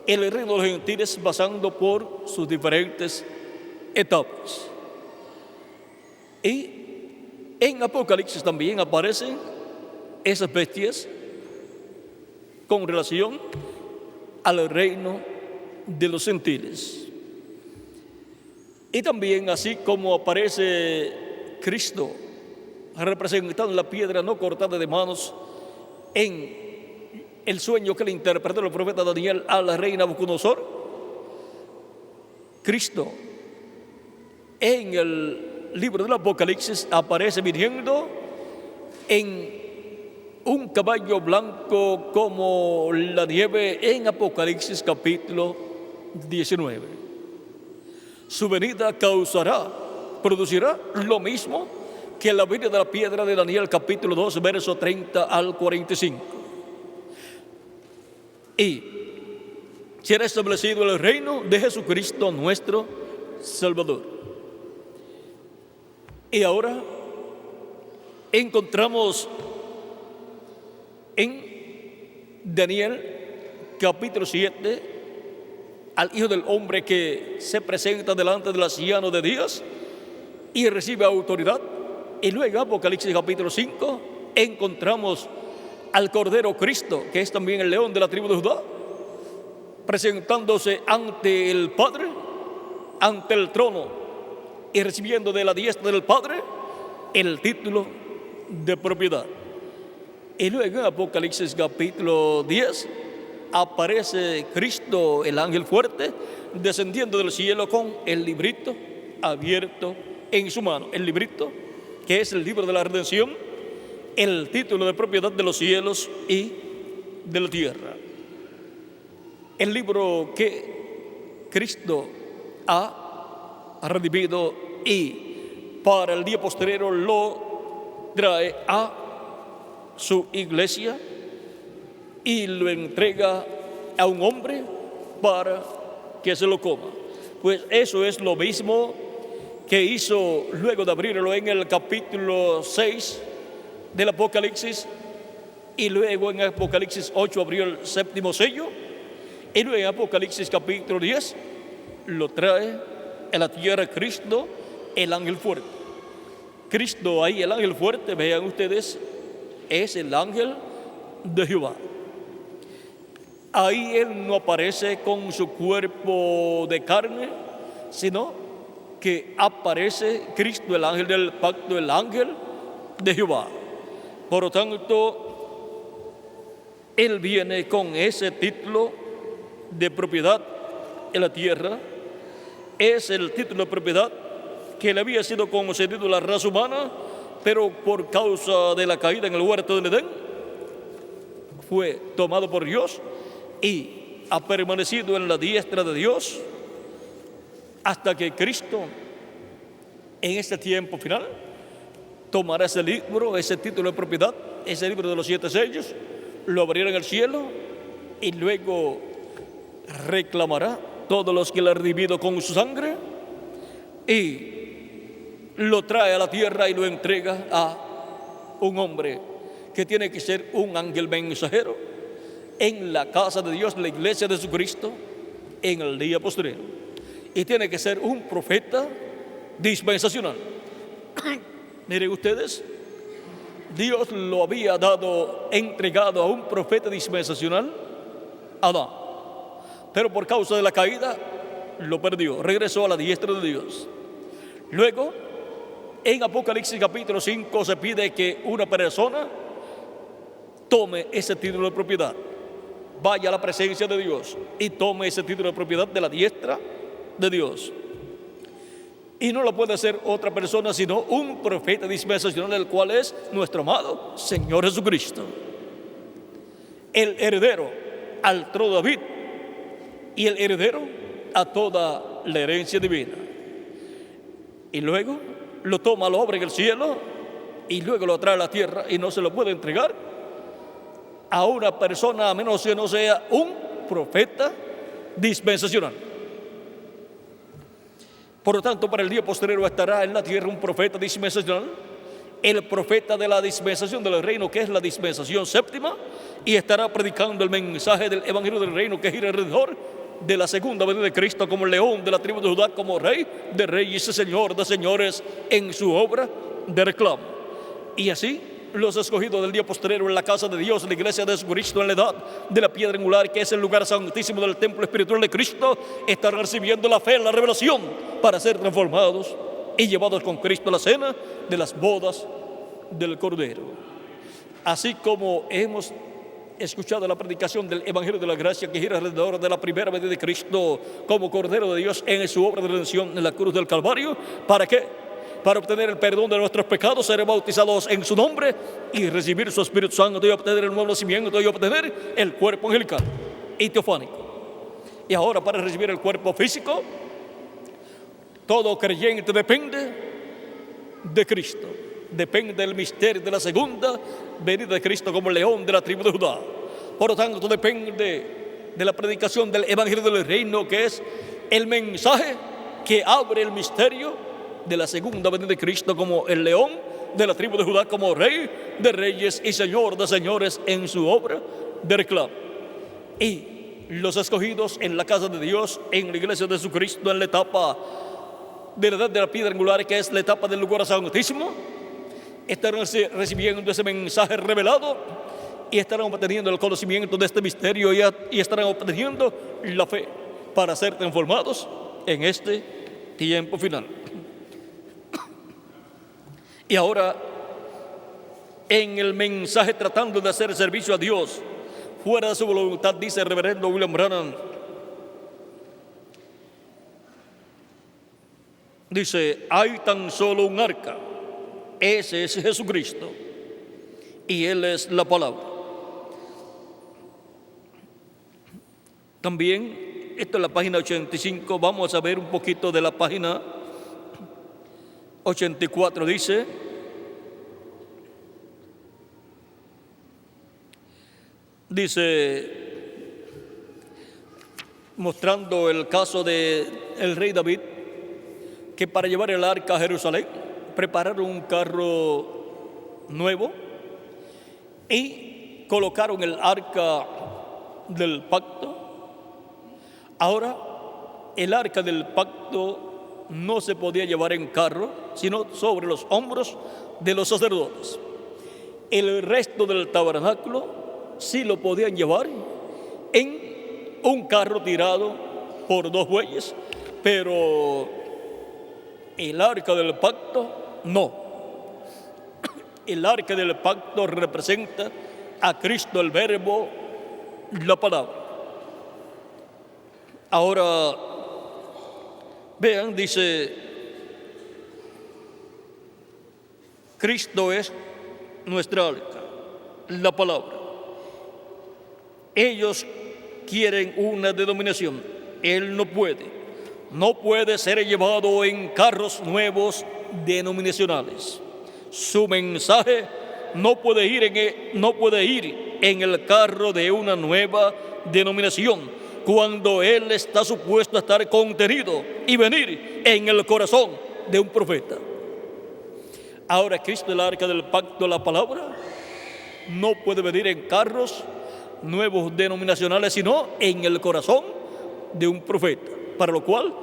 el reino de los gentiles, pasando por sus diferentes etapas. Y en Apocalipsis también aparecen esas bestias con relación al reino de los gentiles. Y también, así como aparece Cristo representando la piedra no cortada de manos en el sueño que le interpretó el profeta Daniel a la reina Nabucodonosor, Cristo en el libro del Apocalipsis aparece viniendo en un caballo blanco como la nieve en Apocalipsis capítulo 19. Su venida producirá lo mismo que la venida de la piedra de Daniel capítulo 2, verso 30 al 45. y será establecido el reino de Jesucristo nuestro Salvador. Y ahora encontramos en Daniel capítulo 7 al Hijo del Hombre que se presenta delante del anciano de días y recibe autoridad. Y luego en Apocalipsis capítulo 5 encontramos al Cordero Cristo, que es también el león de la tribu de Judá, presentándose ante el Padre, ante el trono, y recibiendo de la diestra del Padre el título de propiedad. Y luego en Apocalipsis capítulo 10 aparece Cristo, el ángel fuerte, descendiendo del cielo con el librito abierto en su mano. El librito que es el libro de la redención, el título de propiedad de los cielos y de la tierra. El libro que Cristo ha redimido y para el día posterior lo trae a su iglesia y lo entrega a un hombre para que se lo coma. Pues eso es lo mismo que hizo luego de abrirlo en el capítulo 6 del Apocalipsis, y luego en Apocalipsis 8 abrió el séptimo sello, y luego en Apocalipsis capítulo 10 lo trae a la tierra Cristo, el ángel fuerte. Cristo ahí, el ángel fuerte, vean ustedes, es el ángel de Jehová. Ahí Él no aparece con su cuerpo de carne, sino que aparece Cristo, el ángel del pacto, el ángel de Jehová. Por lo tanto, Él viene con ese título de propiedad en la tierra. Es el título de propiedad que le había sido concedido a la raza humana, pero por causa de la caída en el huerto del Edén, fue tomado por Dios y ha permanecido en la diestra de Dios hasta que Cristo, en este tiempo final, tomará ese libro, ese título de propiedad, ese libro de los 7 sellos, lo abrirá en el cielo y luego reclamará todos los que le han redimido con su sangre y lo trae a la tierra y lo entrega a un hombre que tiene que ser un ángel mensajero en la casa de Dios, la iglesia de Jesucristo, en el día posterior. Y tiene que ser un profeta dispensacional. Miren ustedes, Dios lo había entregado a un profeta dispensacional, Adán. Pero por causa de la caída, lo perdió, regresó a la diestra de Dios. Luego, en Apocalipsis capítulo 5 se pide que una persona tome ese título de propiedad, vaya a la presencia de Dios y tome ese título de propiedad de la diestra de Dios. Y no lo puede hacer otra persona sino un profeta dispensacional, el cual es nuestro amado Señor Jesucristo, el heredero al trono de David y el heredero a toda la herencia divina. Y luego lo toma, lo abre en el cielo y luego lo trae a la tierra, y no se lo puede entregar a una persona a menos que no sea un profeta dispensacional. Por lo tanto, para el día posterior estará en la tierra un profeta dispensacional, el profeta de la dispensación del reino, que es la dispensación séptima, y estará predicando el mensaje del evangelio del reino, que gira alrededor de la segunda venida de Cristo como león de la tribu de Judá, como rey de reyes y señor de señores en su obra de reclamo. Y así los escogidos del día posterior en la casa de Dios, la iglesia de Jesucristo, en la edad de la piedra angular, que es el lugar santísimo del templo espiritual de Cristo, estarán recibiendo la fe, la revelación, para ser transformados y llevados con Cristo a la cena de las bodas del Cordero. Así como hemos escuchado la predicación del evangelio de la gracia, que gira alrededor de la primera venida de Cristo como Cordero de Dios en su obra de redención en la cruz del Calvario, ¿para qué? Para obtener el perdón de nuestros pecados, ser bautizados en su nombre y recibir su Espíritu Santo, y obtener el nuevo nacimiento, y obtener el cuerpo angelical y teofánico. Y ahora, para recibir el cuerpo físico, todo creyente depende de Cristo, depende del misterio de la segunda venida de Cristo como león de la tribu de Judá. Por lo tanto, depende de la predicación del Evangelio del Reino, que es el mensaje que abre el misterio de la segunda venida de Cristo como el león de la tribu de Judá, como rey de reyes y señor de señores en su obra de reclamo. Y los escogidos en la casa de Dios, en la iglesia de Jesucristo, en la etapa de la edad de la piedra angular, que es la etapa del lugar santísimo, estarán recibiendo ese mensaje revelado y estarán obteniendo el conocimiento de este misterio y estarán obteniendo la fe para ser transformados en este tiempo final. Y ahora, en el mensaje tratando de hacer servicio a Dios fuera de su voluntad, dice el reverendo William Branham, dice: hay tan solo un arca, ese es Jesucristo, y Él es la palabra. También, esta es la página 85, vamos a ver un poquito de la página 84, dice, mostrando el caso del rey David, que para llevar el arca a Jerusalén prepararon un carro nuevo y colocaron el arca del pacto. Ahora, el arca del pacto no se podía llevar en carro, sino sobre los hombros de los sacerdotes. El resto del tabernáculo sí lo podían llevar en un carro tirado por 2 bueyes, pero el arca del pacto no. El arca del pacto representa a Cristo, el Verbo, la palabra. Ahora, vean, dice, Cristo es nuestra arca, la palabra. Ellos quieren una denominación. Él no puede ser llevado en carros nuevos denominacionales. Su mensaje no puede ir en el carro de una nueva denominación, cuando Él está supuesto a estar contenido y venir en el corazón de un profeta. Ahora, Cristo, el arca del pacto, la palabra, no puede venir en carros nuevos denominacionales, sino en el corazón de un profeta, para lo cual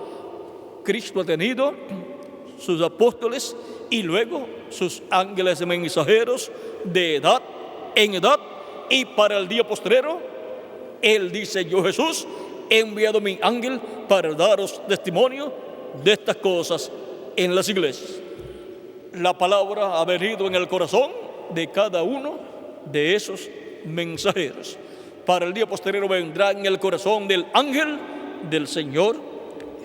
Cristo ha tenido sus apóstoles y luego sus ángeles mensajeros de edad en edad, y para el día postrero Él dice: yo, Jesús, he enviado mi ángel para daros testimonio de estas cosas en las iglesias. La palabra ha venido en el corazón de cada uno de esos mensajeros. Para el día posterior vendrá en el corazón del ángel del Señor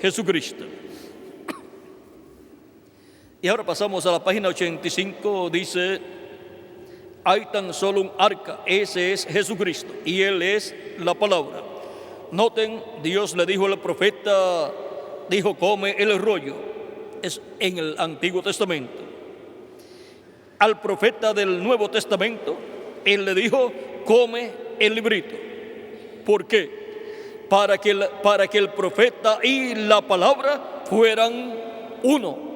Jesucristo. Y ahora pasamos a la página 85, dice: hay tan solo un arca, ese es Jesucristo, y Él es la palabra. Noten, Dios le dijo al profeta, dijo: come el rollo. Es en el Antiguo Testamento. Al profeta del Nuevo Testamento, Él le dijo: come el librito. ¿Por qué? Para que el profeta y la palabra fueran uno.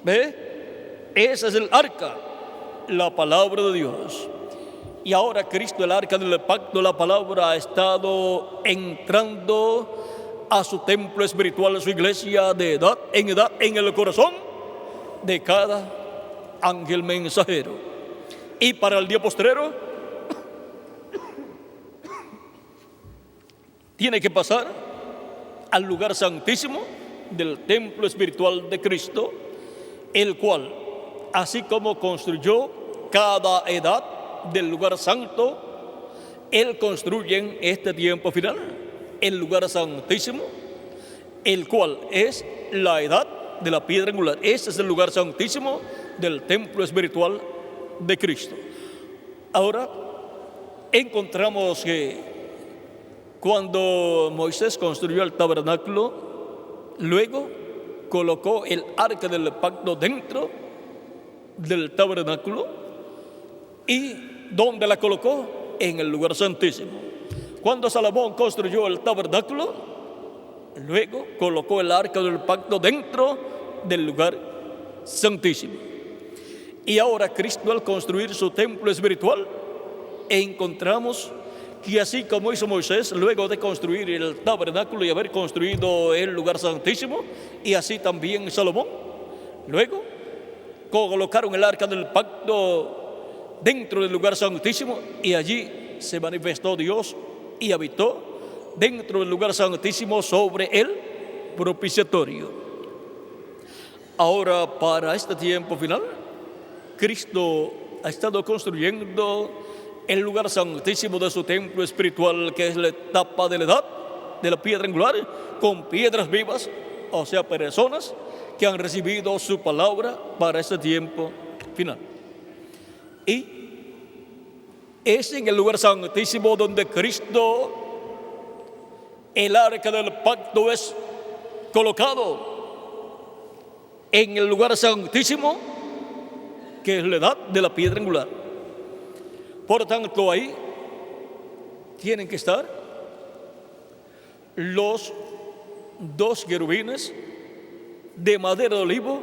¿Ve? Ese es el arca, la palabra de Dios. Y ahora Cristo, el arca del pacto, la palabra, ha estado entrando a su templo espiritual, a su iglesia de edad, en el corazón de cada ángel mensajero. Y para el día postrero tiene que pasar al lugar santísimo del templo espiritual de Cristo, el cual, así como construyó cada edad del lugar santo, Él construye en este tiempo final el lugar santísimo, el cual es la edad de la piedra angular. Ese es el lugar santísimo del templo espiritual de Cristo. Ahora encontramos que cuando Moisés construyó el tabernáculo, luego colocó el arca del pacto dentro del tabernáculo. ¿Y dónde la colocó? En el lugar santísimo. Cuando Salomón construyó el tabernáculo, luego colocó el arca del pacto dentro del lugar santísimo. Y ahora Cristo, al construir su templo espiritual, encontramos que así como hizo Moisés luego de construir el tabernáculo y haber construido el lugar santísimo, y así también Salomón, luego colocaron el arca del pacto dentro del lugar santísimo, y allí se manifestó Dios y habitó dentro del lugar santísimo sobre el propiciatorio. Ahora, para este tiempo final, Cristo ha estado construyendo el lugar santísimo de su templo espiritual, que es la etapa de la edad de la piedra angular, con piedras vivas, o sea, personas que han recibido su palabra para este tiempo final. Y es en el lugar santísimo donde Cristo, el arca del pacto, es colocado en el lugar santísimo, que es la edad de la piedra angular. Por tanto, ahí tienen que estar los dos querubines de madera de olivo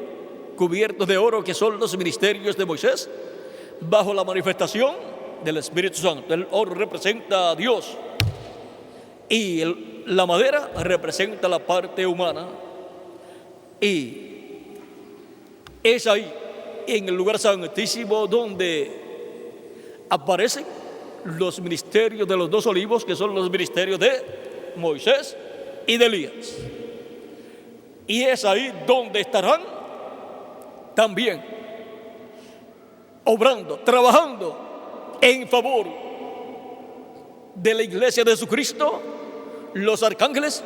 cubiertos de oro, que son los ministerios de Moisés, bajo la manifestación del Espíritu Santo. El oro representa a Dios y la madera representa la parte humana. Y es ahí, en el lugar santísimo, donde aparecen los ministerios de los dos olivos, que son los ministerios de Moisés y de Elías. Y es ahí donde estarán también obrando, trabajando en favor de la iglesia de Jesucristo, los arcángeles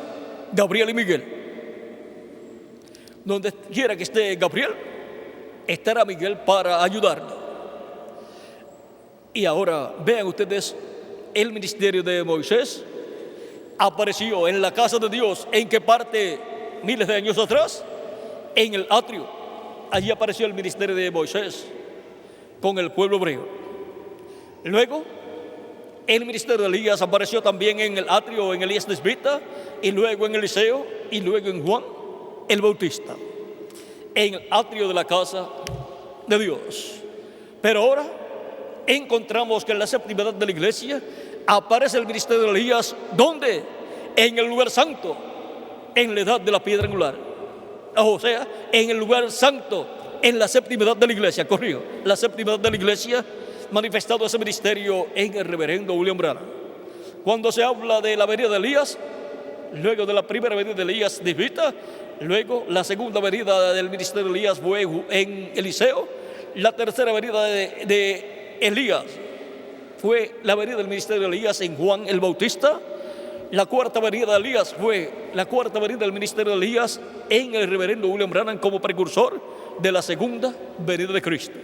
Gabriel y Miguel. Donde quiera que esté Gabriel, estará Miguel para ayudarlo. Y ahora vean ustedes, el ministerio de Moisés apareció en la casa de Dios. ¿En qué parte? Miles de años atrás, en el atrio. Allí apareció el ministerio de Moisés con el pueblo hebreo. Luego, el ministerio de Elías apareció también en el atrio, en Elías Tisbita, y luego en Eliseo, y luego en Juan el Bautista, en el atrio de la casa de Dios. Pero ahora encontramos que en la séptima edad de la iglesia aparece el ministerio de Elías. ¿Dónde? En el lugar santo, en la edad de la piedra angular. O sea, en el lugar santo, en la séptima edad de la iglesia, corrijo, la séptima edad de la iglesia, manifestado ese ministerio en el reverendo William Branham. Cuando se habla de la venida de Elías, luego de la primera venida de Elías Tisbita, luego la segunda venida del ministerio de Elías fue en Eliseo, la tercera venida de Elías fue la venida del ministerio de Elías en Juan el Bautista, la cuarta venida de Elías fue la cuarta venida del ministerio de Elías en el reverendo William Branham como precursor de la segunda venida de Cristo.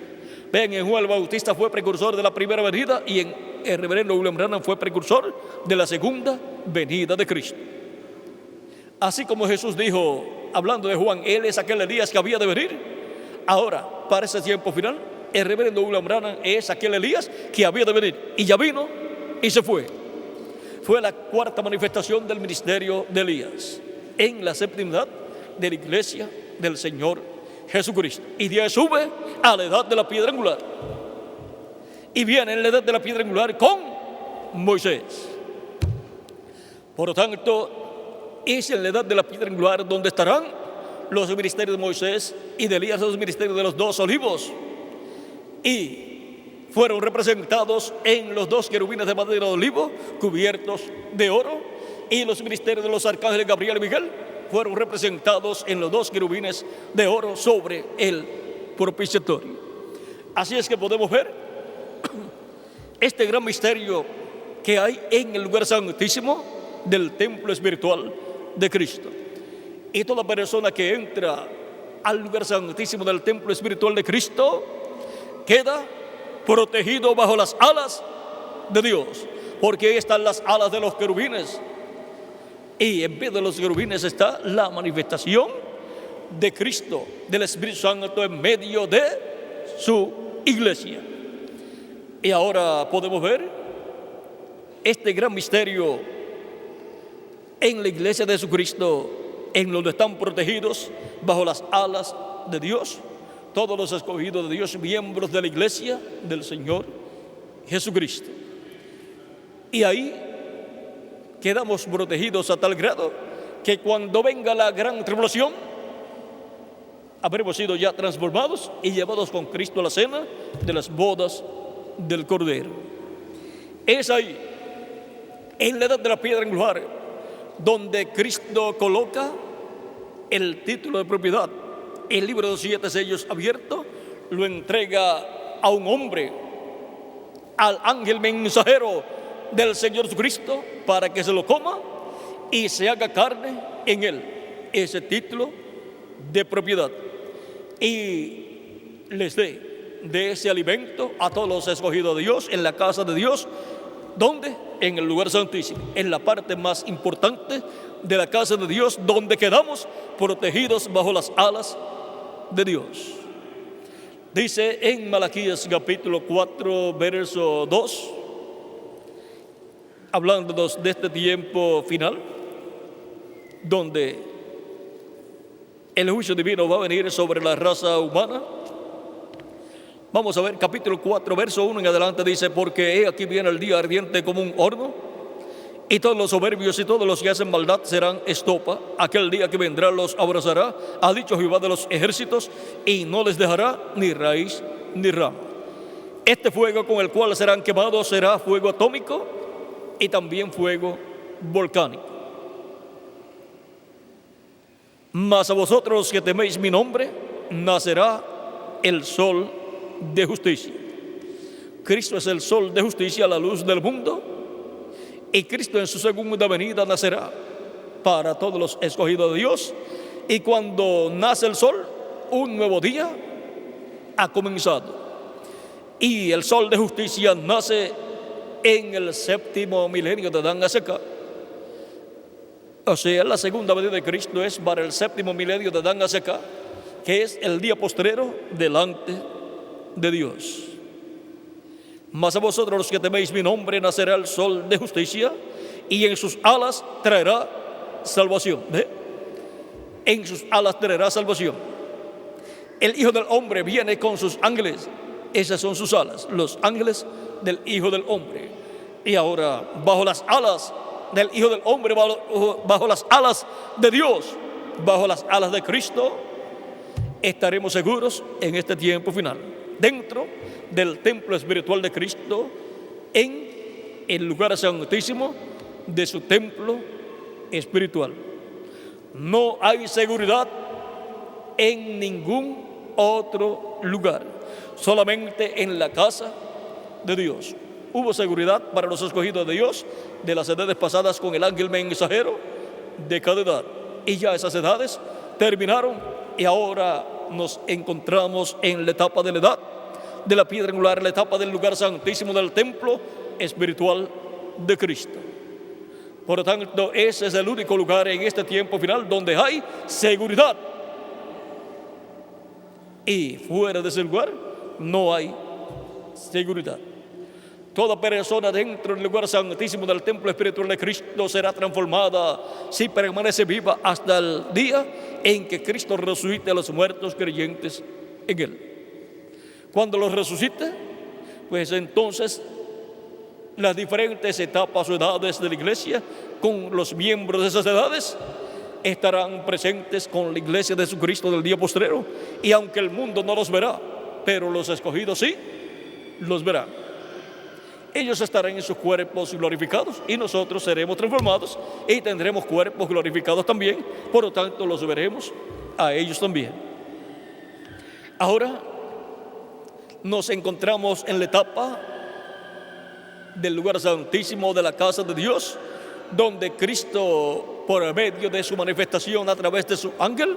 Vean, en Juan el Bautista fue precursor de la primera venida, y en el reverendo William Branham fue precursor de la segunda venida de Cristo. Así como Jesús dijo, hablando de Juan, Él es aquel Elías que había de venir. Ahora, para ese tiempo final, el reverendo William Branham es aquel Elías que había de venir, y ya vino y se fue. Fue la cuarta manifestación del ministerio de Elías en la séptima edad de la iglesia del Señor Jesucristo. Y de ahí sube a la edad de la piedra angular. Y viene en la edad de la piedra angular con Moisés. Por lo tanto, es en la edad de la piedra angular donde estarán los ministerios de Moisés y de Elías, los ministerios de los dos olivos. Y fueron representados en los dos querubines de madera de olivo cubiertos de oro, y los ministerios de los arcángeles Gabriel y Miguel fueron representados en los dos querubines de oro sobre el propiciatorio. Así es que podemos ver este gran misterio que hay en el lugar santísimo del templo espiritual de Cristo. Y toda persona que entra al lugar santísimo del templo espiritual de Cristo queda protegido bajo las alas de Dios, porque ahí están las alas de los querubines, y en vez de los querubines está la manifestación de Cristo, del Espíritu Santo en medio de su iglesia. Y ahora podemos ver este gran misterio en la iglesia de Jesucristo, en donde están protegidos bajo las alas de Dios, todos los escogidos de Dios, miembros de la iglesia del Señor Jesucristo. Y ahí quedamos protegidos a tal grado que cuando venga la gran tribulación, habremos sido ya transformados y llevados con Cristo a la cena de las bodas del Cordero. Es ahí, en la edad de la piedra angular, donde Cristo coloca el título de propiedad. El libro de los 7 sellos abierto lo entrega a un hombre, al ángel mensajero del Señor Jesucristo, para que se lo coma y se haga carne en él, ese título de propiedad, y les dé de ese alimento a todos los escogidos de Dios en la casa de Dios. ¿Dónde? En el lugar santísimo, en la parte más importante de la casa de Dios, donde quedamos protegidos bajo las alas de Dios. Dice en Malaquías capítulo 4, verso 2, hablándonos de este tiempo final, donde el juicio divino va a venir sobre la raza humana. Vamos a ver capítulo 4, verso 1 en adelante, dice: porque he aquí viene el día ardiente como un horno, y todos los soberbios y todos los que hacen maldad serán estopa. Aquel día que vendrá los abrazará, ha dicho Jehová de los ejércitos, y no les dejará ni raíz ni rama. Este fuego con el cual serán quemados será fuego atómico y también fuego volcánico. Mas a vosotros que teméis mi nombre, nacerá el sol de justicia. Cristo es el sol de justicia, la luz del mundo, y Cristo en su segunda venida nacerá para todos los escogidos de Dios. Y cuando nace el sol, un nuevo día ha comenzado, y el sol de justicia nace en el 7º milenio de Dan Aseca. O sea, la segunda venida de Cristo es para el 7º milenio de Dan Aseca, que es el día postrero delante de Dios. Mas a vosotros los que teméis mi nombre, nacerá el sol de justicia, y en sus alas traerá salvación. ¿Ve? En sus alas traerá salvación. El Hijo del Hombre viene con sus ángeles. Esas son sus alas, los ángeles del Hijo del Hombre. Y ahora, bajo las alas del Hijo del Hombre, bajo las alas de Dios, bajo las alas de Cristo, estaremos seguros en este tiempo final, dentro del templo espiritual de Cristo, en el lugar santísimo de su templo espiritual. No hay seguridad en ningún otro lugar, solamente en la casa de Dios. Hubo seguridad para los escogidos de Dios de las edades pasadas con el ángel mensajero de cada edad, y ya esas edades terminaron, y ahora nos encontramos en la etapa de la edad de la piedra angular, la etapa del lugar santísimo del templo espiritual de Cristo. Por lo tanto, ese es el único lugar en este tiempo final donde hay seguridad, y fuera de ese lugar no hay seguridad. Toda persona dentro del lugar santísimo del templo espiritual de Cristo será transformada si permanece viva hasta el día en que Cristo resucite a los muertos creyentes en Él. Cuando los resucite, pues entonces las diferentes etapas o edades de la iglesia, con los miembros de esas edades, estarán presentes con la iglesia de Jesucristo del día postrero. Y aunque el mundo no los verá, pero los escogidos sí los verán. Ellos estarán en sus cuerpos glorificados, y nosotros seremos transformados y tendremos cuerpos glorificados también. Por lo tanto, los veremos a ellos también. Ahora nos encontramos en la etapa del lugar santísimo de la casa de Dios, donde Cristo, por medio de su manifestación a través de su ángel,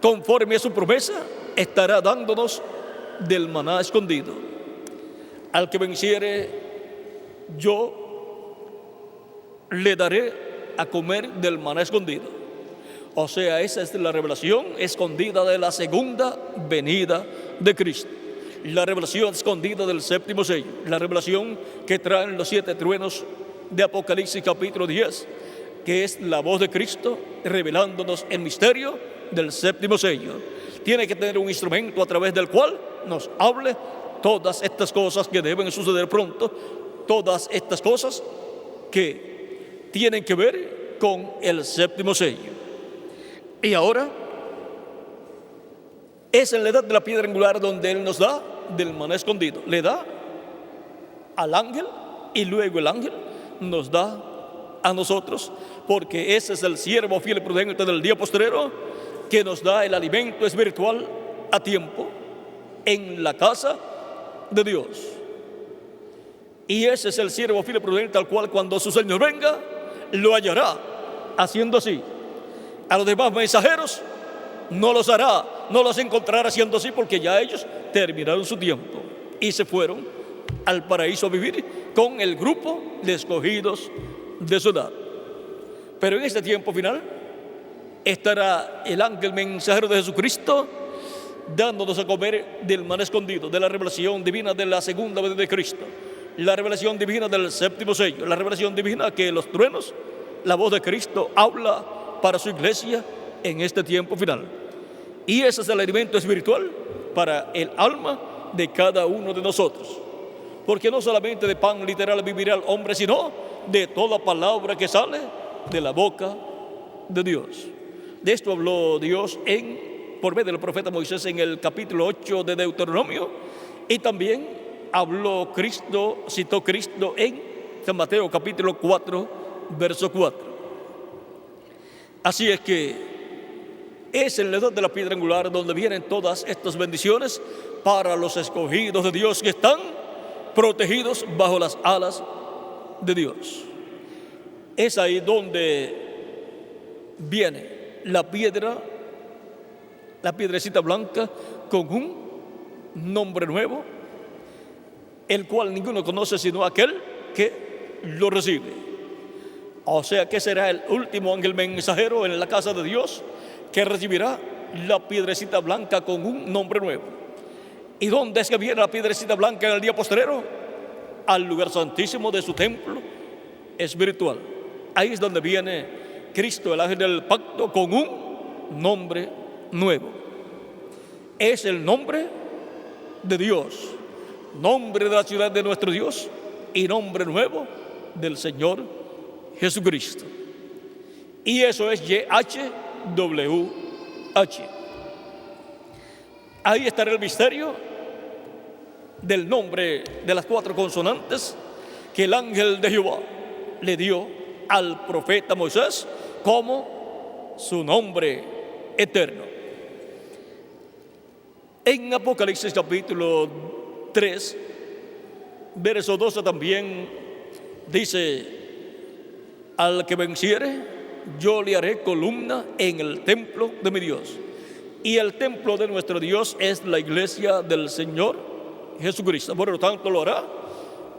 conforme a su promesa, estará dándonos del maná escondido. Al que venciere, yo le daré a comer del maná escondido. O sea, esa es la revelación escondida de la segunda venida de Cristo. La revelación escondida del 7º sello. La revelación que traen los 7 truenos de Apocalipsis capítulo 10, que es la voz de Cristo revelándonos el misterio del séptimo sello. Tiene que tener un instrumento a través del cual nos hable todas estas cosas que deben suceder pronto, todas estas cosas que tienen que ver con el séptimo sello. Y ahora es en la edad de la piedra angular donde Él nos da del maná escondido. Le da al ángel y luego el ángel nos da a nosotros, porque ese es el siervo fiel y prudente del día postrero que nos da el alimento espiritual a tiempo en la casa de Dios. Y ese es el siervo fiel y prudente al cual cuando su Señor venga lo hallará haciendo así. A los demás mensajeros no los hará, no los encontrará haciendo así, porque ya ellos terminaron su tiempo y se fueron al paraíso a vivir con el grupo de escogidos de su edad. Pero en este tiempo final estará el ángel mensajero de Jesucristo dándonos a comer del maná escondido, de la revelación divina de la segunda venida de Cristo, la revelación divina del séptimo sello, la revelación divina que los truenos, la voz de Cristo habla para su iglesia en este tiempo final. Y ese es el alimento espiritual para el alma de cada uno de nosotros, porque no solamente de pan literal vivirá el hombre, sino de toda palabra que sale de la boca de Dios. De esto habló Dios por medio del profeta Moisés en el capítulo 8 de Deuteronomio, y también citó Cristo en San Mateo capítulo 4, verso 4. Así es que es en la edad de la piedra angular donde vienen todas estas bendiciones para los escogidos de Dios que están protegidos bajo las alas de Dios. Es ahí donde viene la piedrecita blanca con un nombre nuevo, el cual ninguno conoce sino aquel que lo recibe. O sea que será el último ángel mensajero en la casa de Dios que recibirá la piedrecita blanca con un nombre nuevo. ¿Y dónde es que viene la piedrecita blanca en el día postrero? Al lugar santísimo de su templo espiritual. Ahí es donde viene Cristo, el ángel del pacto, con un nombre nuevo. Es el nombre de Dios, nombre de la ciudad de nuestro Dios y nombre nuevo del Señor Jesucristo. Y eso es YHWH. Ahí estará el misterio del nombre de las 4 consonantes que el ángel de Jehová le dio al profeta Moisés como su nombre eterno. En Apocalipsis capítulo 3, verso 12 también dice: al que venciere, yo le haré columna en el templo de mi Dios. Y el templo de nuestro Dios es la iglesia del Señor Jesucristo. Por lo tanto, lo hará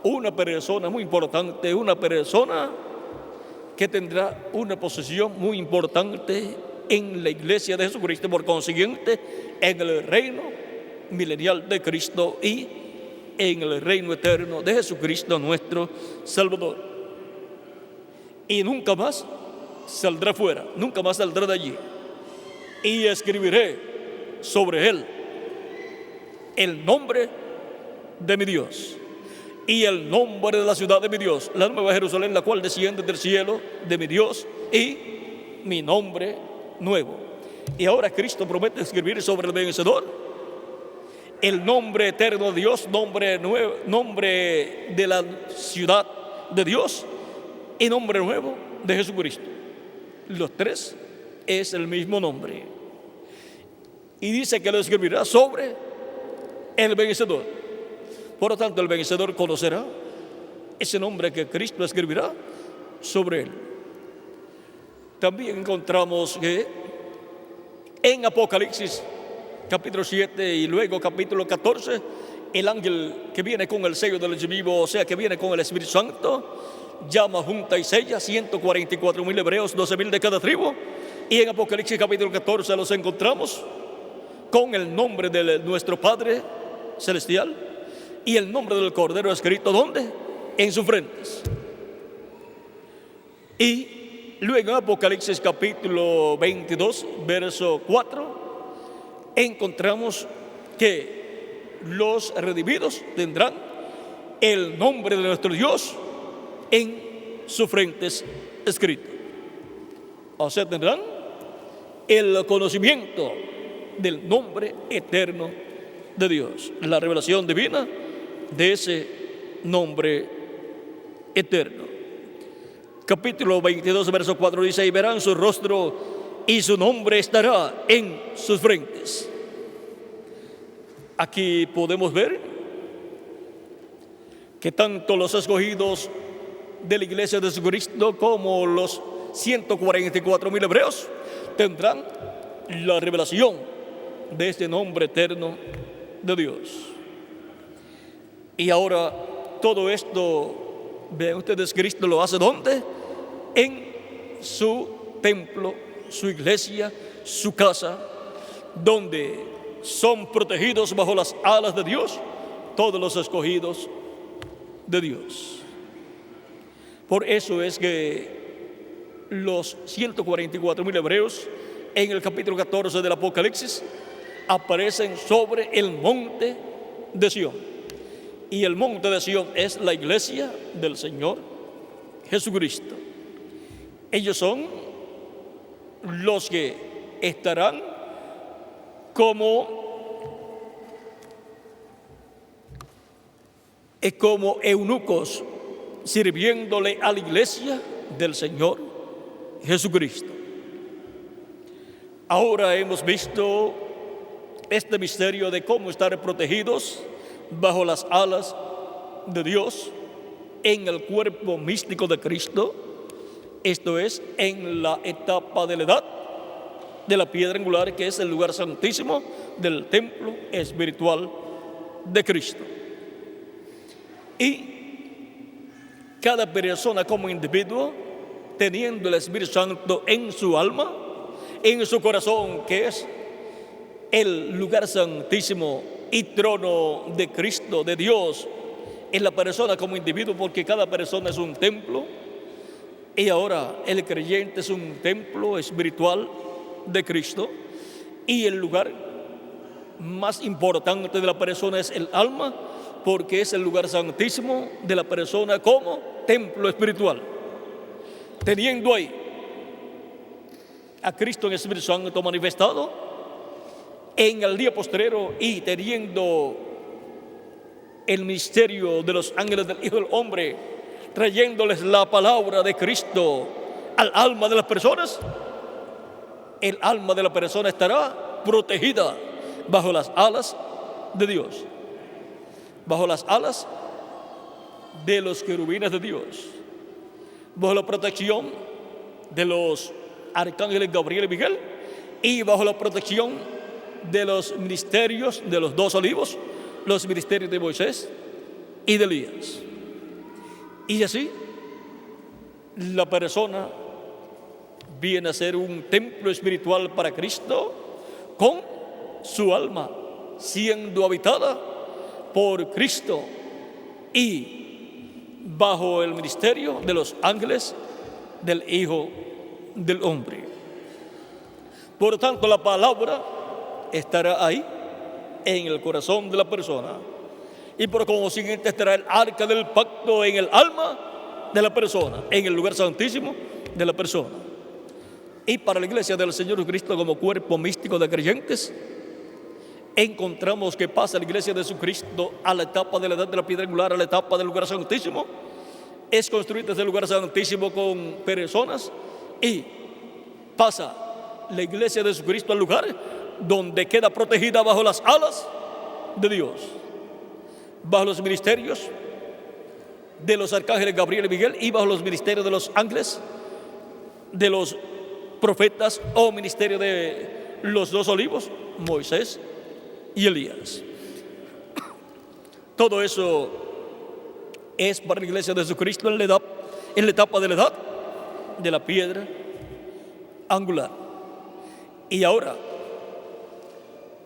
una persona muy importante, una persona que tendrá una posición muy importante en la iglesia de Jesucristo, por consiguiente, en el reino milenial de Cristo y en el reino eterno de Jesucristo nuestro Salvador. Y nunca más saldrá fuera, nunca más saldrá de allí. Y escribiré sobre él el nombre de mi Dios y el nombre de la ciudad de mi Dios, la nueva Jerusalén, la cual desciende del cielo de mi Dios, y mi nombre nuevo. Y ahora Cristo promete escribir sobre el vencedor el nombre eterno de Dios, nombre nuevo, nombre de la ciudad de Dios y nombre nuevo de Jesucristo. Los 3 es el mismo nombre. Y dice que lo escribirá sobre el vencedor. Por lo tanto, el vencedor conocerá ese nombre que Cristo escribirá sobre él. También encontramos que en Apocalipsis capítulo 7 y luego capítulo 14, el ángel que viene con el sello del vivo, o sea que viene con el Espíritu Santo, llama, junta y sella 144,000 hebreos, 12,000 de cada tribu. Y en Apocalipsis capítulo 14 los encontramos con el nombre de nuestro Padre Celestial y el nombre del Cordero escrito, ¿dónde? En sus frentes. Y luego en Apocalipsis capítulo 22, verso 4, encontramos que los redimidos tendrán el nombre de nuestro Dios en sus frentes escrito. O sea, tendrán el conocimiento del nombre eterno de Dios, la revelación divina de ese nombre eterno. Capítulo 22, verso 4 dice: y verán su rostro y su nombre estará en sus frentes. Aquí podemos ver que tanto los escogidos de la iglesia de Jesucristo como los 144,000 hebreos tendrán la revelación de este nombre eterno de Dios. Y ahora todo esto, vean ustedes, Cristo lo hace ¿dónde? En su templo, su iglesia, su casa, donde son protegidos bajo las alas de Dios todos los escogidos de Dios. Por eso es que los 144,000 hebreos en el capítulo 14 del Apocalipsis aparecen sobre el monte de Sión. Y el monte de Sión es la iglesia del Señor Jesucristo. Ellos son los que estarán como eunucos sirviéndole a la iglesia del Señor Jesucristo. Ahora hemos visto este misterio de cómo estar protegidos bajo las alas de Dios en el cuerpo místico de Cristo, esto es, en la etapa de la edad de la piedra angular, que es el lugar santísimo del templo espiritual de Cristo. Y cada persona como individuo, teniendo el Espíritu Santo en su alma, en su corazón, que es el lugar santísimo y trono de Cristo, de Dios, en la persona como individuo, porque cada persona es un templo. Y ahora el creyente es un templo espiritual de Cristo. Y el lugar más importante de la persona es el alma, porque es el lugar santísimo de la persona como templo espiritual. Teniendo ahí a Cristo en el Espíritu Santo manifestado en el día postrero y teniendo el misterio de los ángeles del Hijo del Hombre, trayéndoles la palabra de Cristo al alma de las personas, el alma de la persona estará protegida bajo las alas de Dios, bajo las alas de los querubines de Dios, bajo la protección de los arcángeles Gabriel y Miguel y bajo la protección de los ministerios de los 2 olivos, los ministerios de Moisés y de Elías. Y así la persona viene a ser un templo espiritual para Cristo, con su alma siendo habitada por Cristo y bajo el ministerio de los ángeles del Hijo del Hombre. Por lo tanto, la palabra estará ahí en el corazón de la persona, y por consiguiente estará el arca del pacto en el alma de la persona, en el lugar santísimo de la persona. Y para la iglesia del Señor Jesucristo como cuerpo místico de creyentes, encontramos que pasa la iglesia de Jesucristo a la etapa de la edad de la piedra angular, a la etapa del lugar santísimo. Es construida ese lugar santísimo con personas, y pasa la iglesia de Jesucristo al lugar donde queda protegida bajo las alas de Dios, bajo los ministerios de los arcángeles Gabriel y Miguel y bajo los ministerios de los ángeles, de los profetas o ministerio de los 2 olivos, Moisés y Elías. Todo eso es para la iglesia de Jesucristo en la etapa de la edad de la piedra angular. Y ahora,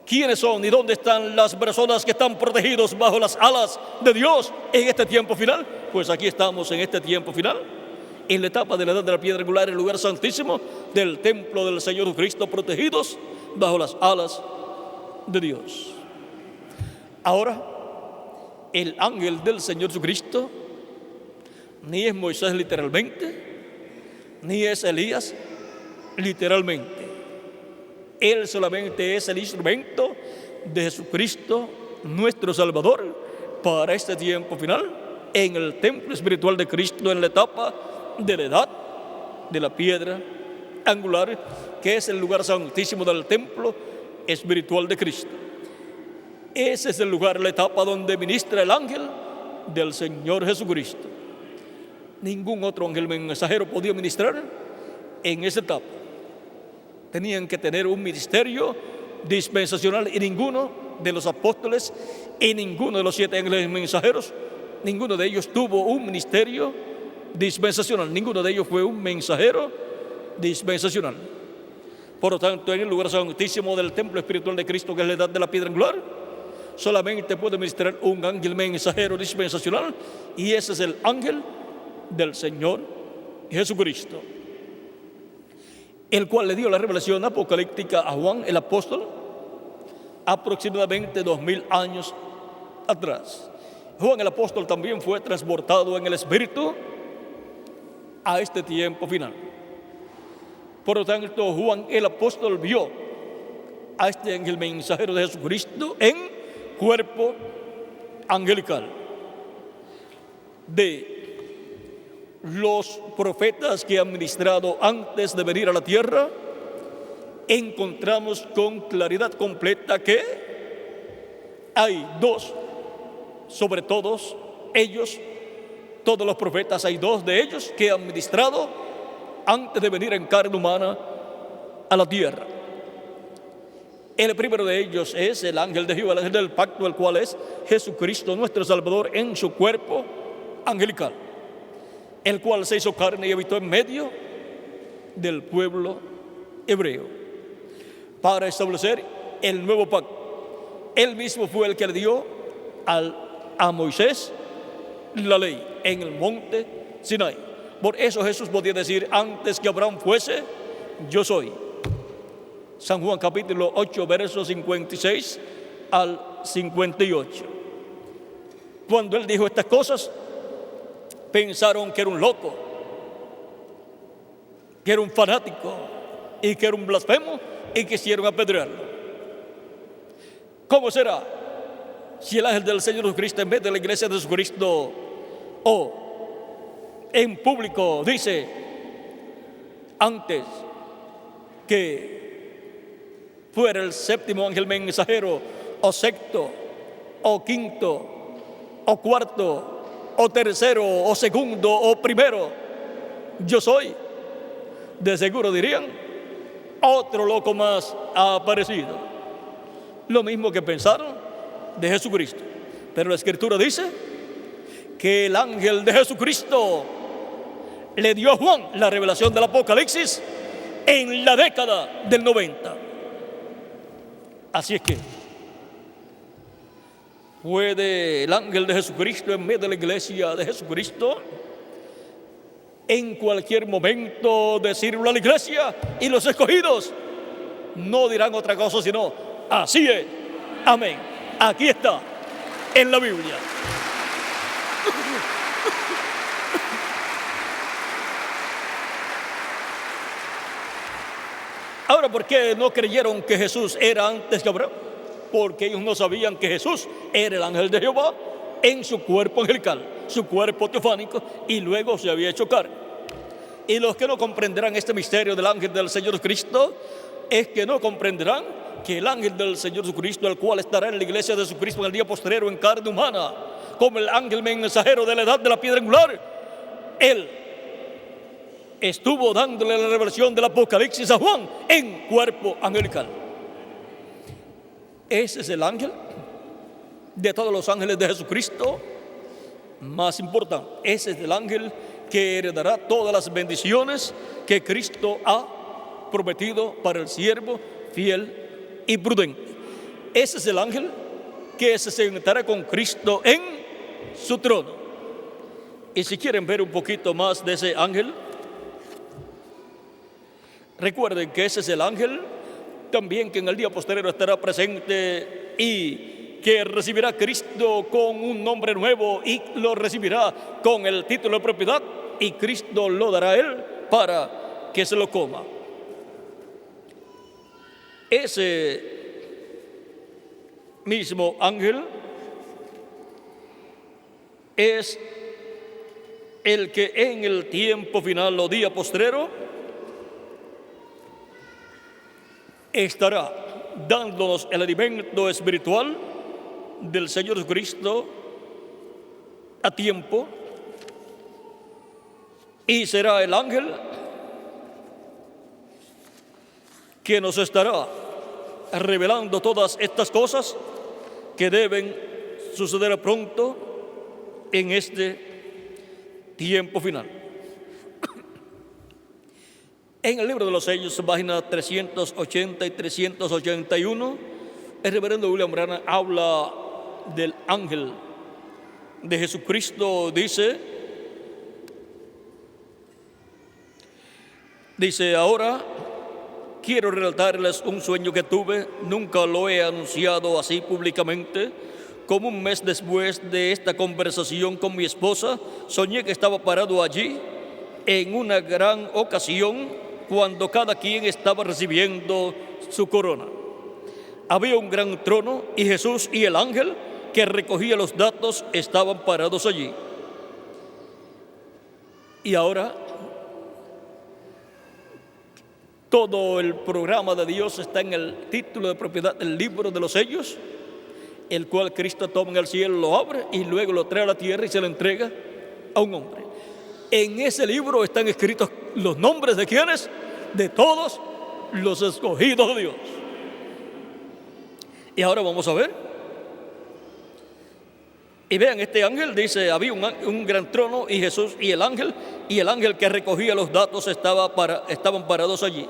¿quiénes son y dónde están las personas que están protegidos bajo las alas de Dios en este tiempo final? Pues aquí estamos en este tiempo final, en la etapa de la edad de la piedra angular, el lugar santísimo del templo del Señor Jesucristo, protegidos bajo las alas de Dios. Ahora, el ángel del Señor Jesucristo ni es Moisés literalmente, ni es Elías literalmente. Él solamente es el instrumento de Jesucristo, nuestro Salvador, para este tiempo final, en el templo espiritual de Cristo, en la etapa de la edad de la piedra angular, que es el lugar santísimo del templo espiritual de Cristo. Ese es el lugar, la etapa donde ministra el ángel del Señor Jesucristo. Ningún otro ángel mensajero podía ministrar en esa etapa. Tenían que tener un ministerio dispensacional, y ninguno de los apóstoles y ninguno de los 7 ángeles mensajeros, ninguno de ellos tuvo un ministerio dispensacional, ninguno de ellos fue un mensajero dispensacional. Por lo tanto, en el lugar santísimo del templo espiritual de Cristo, que es la edad de la piedra angular, solamente puede ministrar un ángel mensajero dispensacional, y ese es el ángel del Señor Jesucristo, el cual le dio la revelación apocalíptica a Juan el apóstol aproximadamente 2000 años atrás. Juan el apóstol también fue transportado en el Espíritu a este tiempo final. Por lo tanto, Juan el apóstol vio a este ángel mensajero de Jesucristo en cuerpo angelical. De los profetas que han ministrado antes de venir a la tierra, encontramos con claridad completa que hay dos, sobre todos ellos, todos los profetas, hay dos de ellos que han ministrado antes de venir en carne humana a la tierra. El primero de ellos es el ángel de Jehová, el ángel del pacto, el cual es Jesucristo, nuestro Salvador, en su cuerpo angelical, el cual se hizo carne y habitó en medio del pueblo hebreo para establecer el nuevo pacto. Él mismo fue el que le dio a Moisés la ley en el monte Sinai. Por eso Jesús podía decir: antes que Abraham fuese, yo soy. San Juan capítulo 8, versos 56 al 58. Cuando él dijo estas cosas, pensaron que era un loco, que era un fanático y que era un blasfemo, y quisieron apedrearlo. ¿Cómo será si el ángel del Señor Jesucristo, en vez de la iglesia de Jesucristo, en público dice: antes que fuera el séptimo ángel mensajero, o sexto, o quinto, o cuarto, o tercero, o segundo, o primero, yo soy? De seguro dirían: otro loco más ha aparecido. Lo mismo que pensaron de Jesucristo. Pero la Escritura dice que el ángel de Jesucristo le dio a Juan la revelación del Apocalipsis en la década del 90. Así es que ¿puede el ángel de Jesucristo, en medio de la iglesia de Jesucristo, en cualquier momento decirlo a la iglesia? Y los escogidos no dirán otra cosa sino: así es, amén. Aquí está, en la Biblia. Ahora, ¿por qué no creyeron que Jesús era antes que Abraham? Porque ellos no sabían que Jesús era el ángel de Jehová en su cuerpo angelical, su cuerpo teofánico, y luego se había hecho carne. Y los que no comprenderán este misterio del ángel del Señor Jesucristo es que no comprenderán que el ángel del Señor Jesucristo, el cual estará en la iglesia de Jesucristo en el día postrero en carne humana, como el ángel mensajero de la edad de la piedra angular, él estuvo dándole la revelación del Apocalipsis a Juan en cuerpo angelical. Ese es el ángel de todos los ángeles de Jesucristo más importante. Ese es el ángel que heredará todas las bendiciones que Cristo ha prometido para el siervo fiel y prudente. Ese es el ángel que se sentará con Cristo en su trono. Y si quieren ver un poquito más de ese ángel, recuerden que ese es el ángel también que en el día posterior estará presente y que recibirá a Cristo con un nombre nuevo y lo recibirá con el título de propiedad y Cristo lo dará a él para que se lo coma. Ese mismo ángel es el que en el tiempo final o día postrero estará dándonos el alimento espiritual del Señor Jesucristo a tiempo, y será el ángel que nos estará revelando todas estas cosas que deben suceder pronto en este tiempo final. En el libro de los sellos, páginas 380 y 381, el reverendo William Branham habla del ángel de Jesucristo. Dice, ahora quiero relatarles un sueño que tuve. Nunca lo he anunciado así públicamente. Como un mes después de esta conversación con mi esposa, soñé que estaba parado allí en una gran ocasión cuando cada quien estaba recibiendo su corona. Había un gran trono y Jesús y el ángel que recogía los datos estaban parados allí. Y ahora todo el programa de Dios está en el título de propiedad del libro de los sellos, el cual Cristo toma en el cielo, lo abre y luego lo trae a la tierra y se lo entrega a un hombre. En ese libro están escritos los nombres de quienes, de todos los escogidos de Dios. Y ahora vamos a ver. Y vean, este ángel dice, había un gran trono y Jesús y el ángel que recogía los datos estaban parados allí.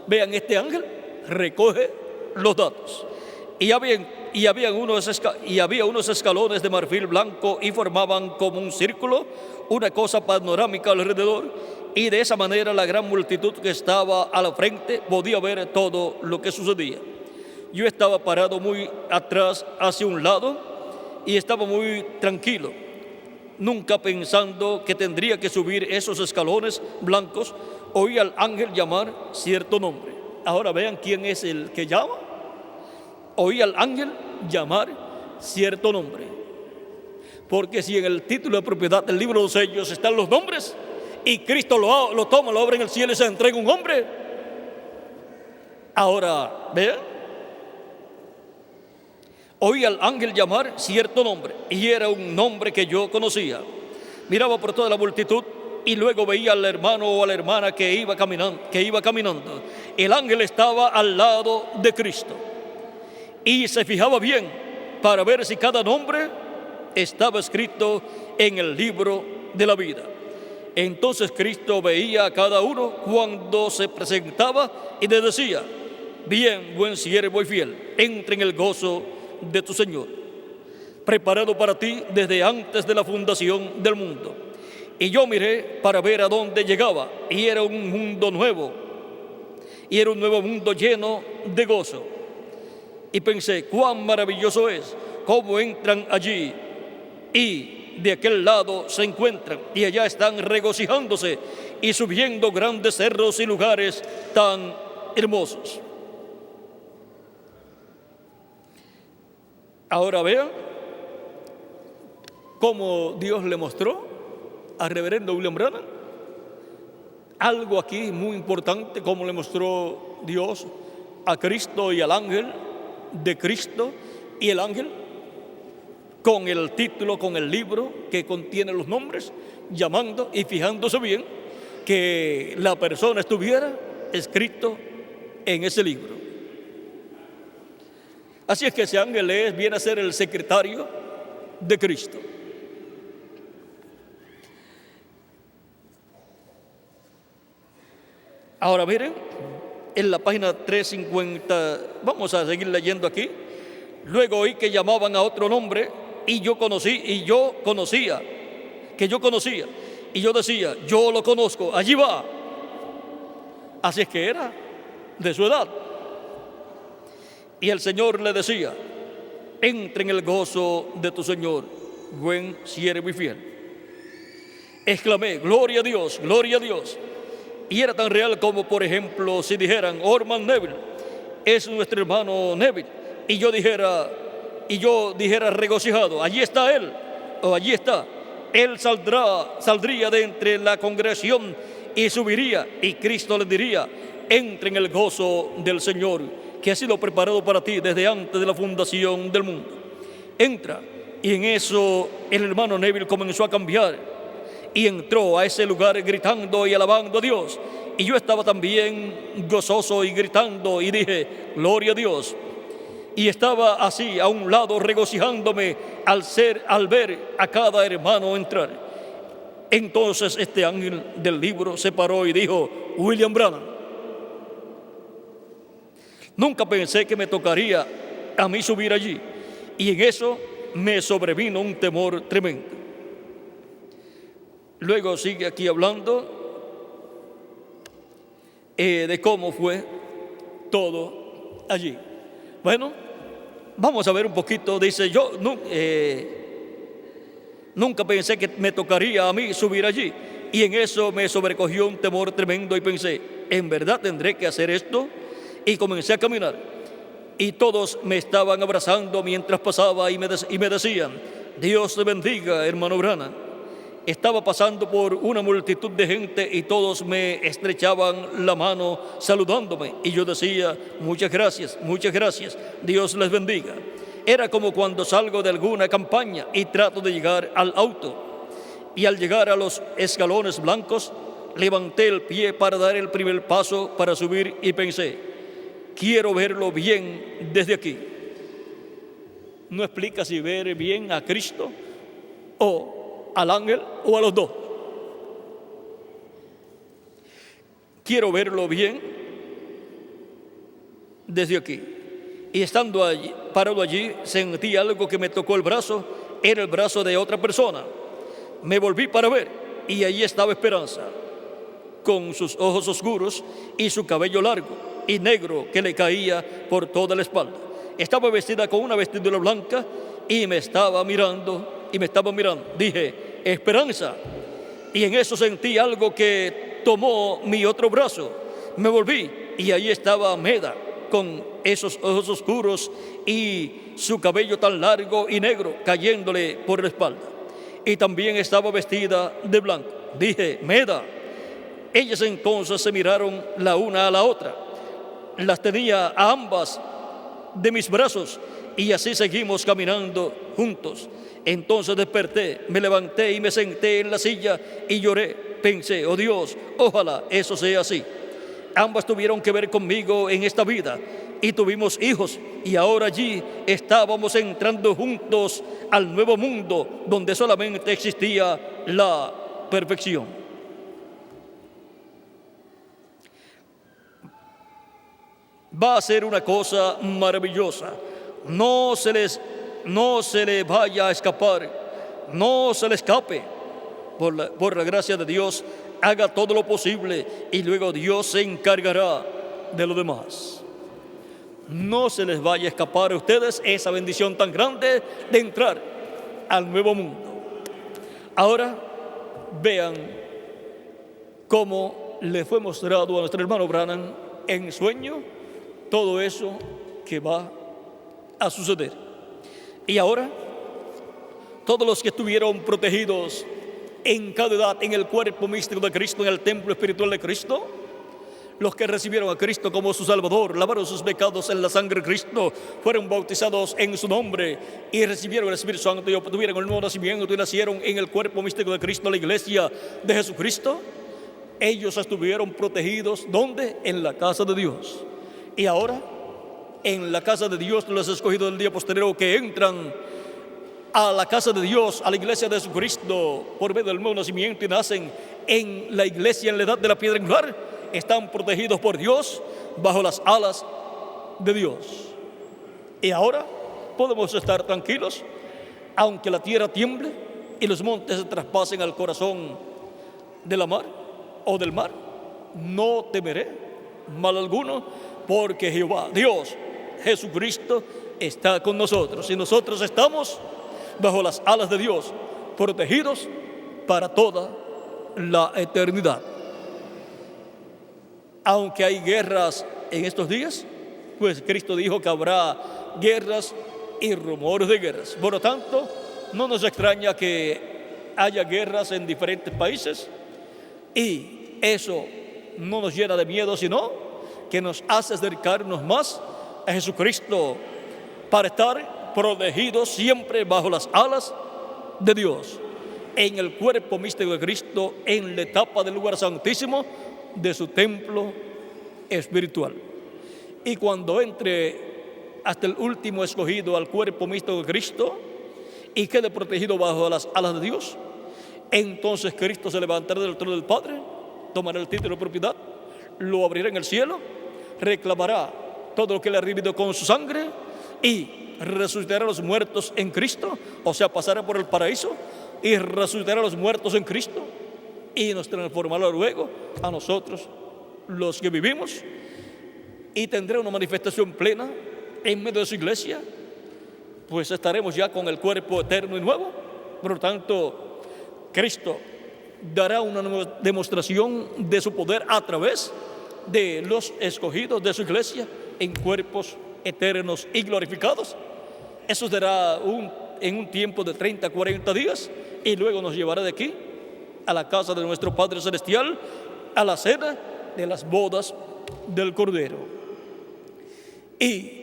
Vean, este ángel recoge los datos. Y había unos escalones de marfil blanco y formaban como un círculo, una cosa panorámica alrededor, y de esa manera la gran multitud que estaba a la frente podía ver todo lo que sucedía. Yo estaba parado muy atrás hacia un lado y estaba muy tranquilo, nunca pensando que tendría que subir esos escalones blancos. Oí al ángel llamar cierto nombre. Ahora vean quién es el que llama. Oí al ángel llamar cierto nombre. Porque si en el título de propiedad del libro de los sellos están los nombres y Cristo lo toma, lo abre en el cielo y se entrega a un hombre. Ahora, vean. Oí al ángel llamar cierto nombre y era un nombre que yo conocía. Miraba por toda la multitud y luego veía al hermano o a la hermana que iba caminando. El ángel estaba al lado de Cristo y se fijaba bien para ver si cada nombre estaba escrito en el libro de la vida. Entonces Cristo veía a cada uno cuando se presentaba y le decía: bien, buen siervo y fiel, entra en el gozo de tu Señor, preparado para ti desde antes de la fundación del mundo. Y yo miré para ver a dónde llegaba, y era un mundo nuevo, y era un nuevo mundo lleno de gozo. Y pensé, cuán maravilloso es, cómo entran allí, y de aquel lado se encuentran, y allá están regocijándose, y subiendo grandes cerros y lugares tan hermosos. Ahora vean cómo Dios le mostró al reverendo William Branham algo aquí muy importante, como le mostró Dios a Cristo y al ángel de Cristo y el ángel con el título, con el libro que contiene los nombres, llamando y fijándose bien que la persona estuviera escrito en ese libro. Así es que ese ángel viene a ser el secretario de Cristo. Ahora miren, en la página 350, vamos a seguir leyendo aquí. Luego oí que llamaban a otro nombre y yo conocía que yo conocía. Y yo decía, yo lo conozco, allí va. Así es que era de su edad. Y el Señor le decía, entra en el gozo de tu Señor, buen siervo y fiel. Exclamé, gloria a Dios, gloria a Dios. Y era tan real como, por ejemplo, si dijeran, Orman Neville es nuestro hermano Neville. Y yo dijera regocijado, allí está él, o allí está. Él saldría de entre la congregación y subiría, y Cristo le diría, entra en el gozo del Señor, que ha sido preparado para ti desde antes de la fundación del mundo. Entra. Y en eso el hermano Neville comenzó a cambiar y entró a ese lugar gritando y alabando a Dios. Y yo estaba también gozoso y gritando y dije, gloria a Dios. Y estaba así a un lado regocijándome al ver a cada hermano entrar. Entonces este ángel del libro se paró y dijo, William Branham, nunca pensé que me tocaría a mí subir allí. Y en eso me sobrevino un temor tremendo. Luego sigue aquí hablando de cómo fue todo allí. Bueno, vamos a ver un poquito. Dice, yo nunca pensé que me tocaría a mí subir allí. Y en eso me sobrecogió un temor tremendo y pensé, ¿en verdad tendré que hacer esto? Y comencé a caminar. Y todos me estaban abrazando mientras pasaba y me decían, Dios te bendiga, hermano Branham. Estaba pasando por una multitud de gente y todos me estrechaban la mano saludándome. Y yo decía, muchas gracias, Dios les bendiga. Era como cuando salgo de alguna campaña y trato de llegar al auto. Y al llegar a los escalones blancos, levanté el pie para dar el primer paso para subir y pensé, quiero verlo bien desde aquí. No explica si ver bien a Cristo o al ángel o a los dos. Quiero verlo bien desde aquí. Y estando allí, parado allí, sentí algo que me tocó el brazo. Era el brazo de otra persona. Me volví para ver y allí estaba Esperanza, con sus ojos oscuros y su cabello largo y negro que le caía por toda la espalda. Estaba vestida con una vestidura blanca y me estaba mirando. Dije, Esperanza. Y en eso sentí algo que tomó mi otro brazo. Me volví y ahí estaba Meda, con esos ojos oscuros y su cabello tan largo y negro cayéndole por la espalda. Y también estaba vestida de blanco. Dije, Meda. Ellas entonces se miraron la una a la otra. Las tenía a ambas de mis brazos y así seguimos caminando juntos. Entonces desperté, me levanté y me senté en la silla y lloré. Pensé, oh Dios, ojalá eso sea así. Ambas tuvieron que ver conmigo en esta vida y tuvimos hijos y ahora allí estábamos entrando juntos al nuevo mundo donde solamente existía la perfección. Va a ser una cosa maravillosa. No se le vaya a escapar, no se le escape. Por la gracia de Dios, haga todo lo posible y luego Dios se encargará de lo demás. No se les vaya a escapar a ustedes esa bendición tan grande de entrar al nuevo mundo. Ahora vean cómo le fue mostrado a nuestro hermano Branham en sueño todo eso que va a suceder. Y ahora, todos los que estuvieron protegidos en cada edad en el cuerpo místico de Cristo, en el templo espiritual de Cristo, los que recibieron a Cristo como su Salvador, lavaron sus pecados en la sangre de Cristo, fueron bautizados en su nombre y recibieron el Espíritu Santo y obtuvieron el nuevo nacimiento y nacieron en el cuerpo místico de Cristo, la iglesia de Jesucristo. Ellos estuvieron protegidos, ¿dónde? En la casa de Dios. Y ahora, en la casa de Dios, los escogidos del día posterior que entran a la casa de Dios, a la iglesia de Jesucristo, por medio del nuevo nacimiento y nacen en la iglesia en la edad de la piedra angular, están protegidos por Dios bajo las alas de Dios. Y ahora podemos estar tranquilos, aunque la tierra tiemble, y los montes se traspasen al corazón de la mar o del mar, no temeré mal alguno, porque Jehová, Dios, Jesucristo, está con nosotros. Y nosotros estamos bajo las alas de Dios, protegidos para toda la eternidad. Aunque hay guerras en estos días, pues Cristo dijo que habrá guerras y rumores de guerras. Por lo tanto, no nos extraña que haya guerras en diferentes países, y eso no nos llena de miedo, sino que nos hace acercarnos más a Jesucristo para estar protegidos siempre bajo las alas de Dios, en el cuerpo místico de Cristo, en la etapa del lugar santísimo de su templo espiritual. Y cuando entre hasta el último escogido al cuerpo místico de Cristo y quede protegido bajo las alas de Dios, entonces Cristo se levantará del trono del Padre, tomará el título de propiedad, lo abrirá en el cielo, reclamará todo lo que le ha redimido con su sangre y resucitará a los muertos en Cristo, o sea, pasará por el paraíso y resucitará a los muertos en Cristo y nos transformará luego a nosotros, los que vivimos, y tendrá una manifestación plena en medio de su iglesia, pues estaremos ya con el cuerpo eterno y nuevo. Por lo tanto, Cristo dará una demostración de su poder a través de los escogidos de su iglesia en cuerpos eternos y glorificados. Eso será en un tiempo de 30, 40 días, y luego nos llevará de aquí a la casa de nuestro Padre Celestial, a la cena de las bodas del Cordero. Y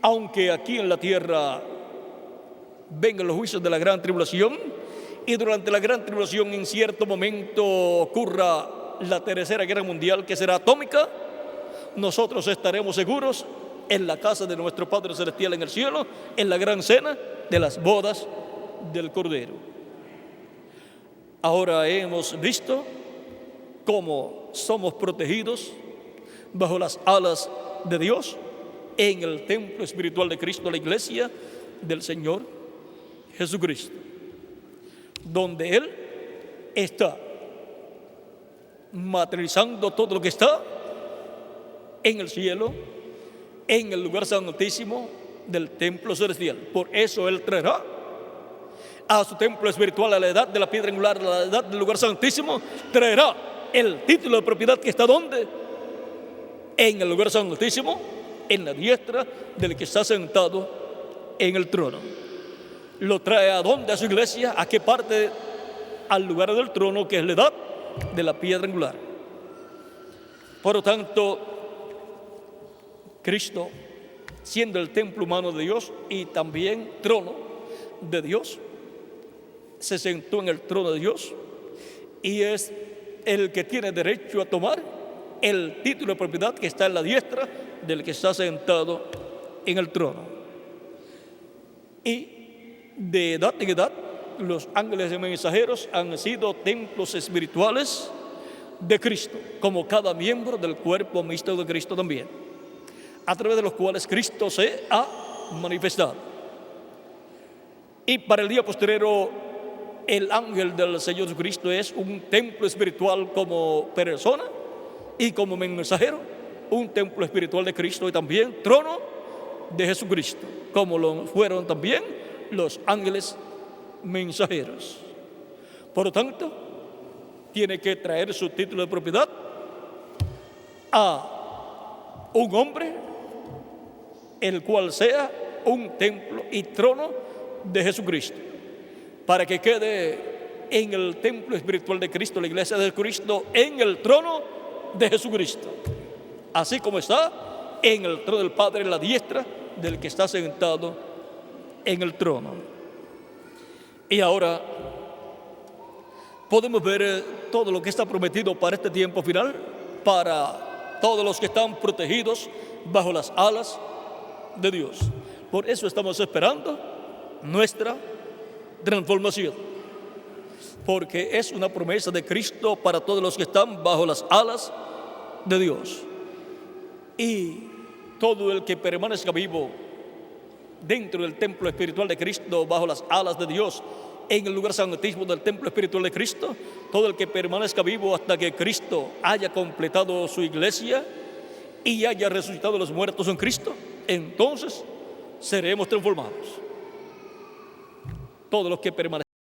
aunque aquí en la tierra vengan los juicios de la gran tribulación, y durante la gran tribulación en cierto momento ocurra la tercera guerra mundial, que será atómica, nosotros estaremos seguros en la casa de nuestro Padre Celestial en el cielo, en la gran cena de las bodas del Cordero. Ahora hemos visto cómo somos protegidos bajo las alas de Dios en el templo espiritual de Cristo, la iglesia del Señor Jesucristo, donde Él está materializando todo lo que está en el cielo, en el lugar santísimo del templo celestial. Por eso Él traerá a su templo espiritual, a la edad de la piedra angular, a la edad del lugar santísimo, traerá el título de propiedad que está ¿dónde? En el lugar santísimo, en la diestra del que está sentado en el trono. Lo trae a dónde, a su iglesia, a qué parte, al lugar del trono, que es la edad de la piedra angular. Por lo tanto, Cristo, siendo el templo humano de Dios y también trono de Dios, se sentó en el trono de Dios y es el que tiene derecho a tomar el título de propiedad que está en la diestra del que está sentado en el trono. Y de edad en edad, los ángeles y mensajeros han sido templos espirituales de Cristo, como cada miembro del cuerpo místico de Cristo también, a través de los cuales Cristo se ha manifestado. Y para el día postrero, el ángel del Señor Jesucristo es un templo espiritual como persona y como mensajero, un templo espiritual de Cristo y también trono de Jesucristo, como lo fueron también los ángeles mensajeros. Por lo tanto, tiene que traer su título de propiedad a un hombre, el cual sea un templo y trono de Jesucristo, para que quede en el templo espiritual de Cristo, la iglesia de Jesucristo, en el trono de Jesucristo, así como está en el trono del Padre, en la diestra del que está sentado en el trono. Y ahora podemos ver todo lo que está prometido para este tiempo final, para todos los que están protegidos bajo las alas de Dios. Por eso estamos esperando nuestra transformación, porque es una promesa de Cristo para todos los que están bajo las alas de Dios. Y todo el que permanezca vivo dentro del templo espiritual de Cristo, bajo las alas de Dios, en el lugar santísimo del templo espiritual de Cristo, todo el que permanezca vivo hasta que Cristo haya completado su iglesia y haya resucitado de los muertos en Cristo, entonces seremos transformados. Todos los que permanezcan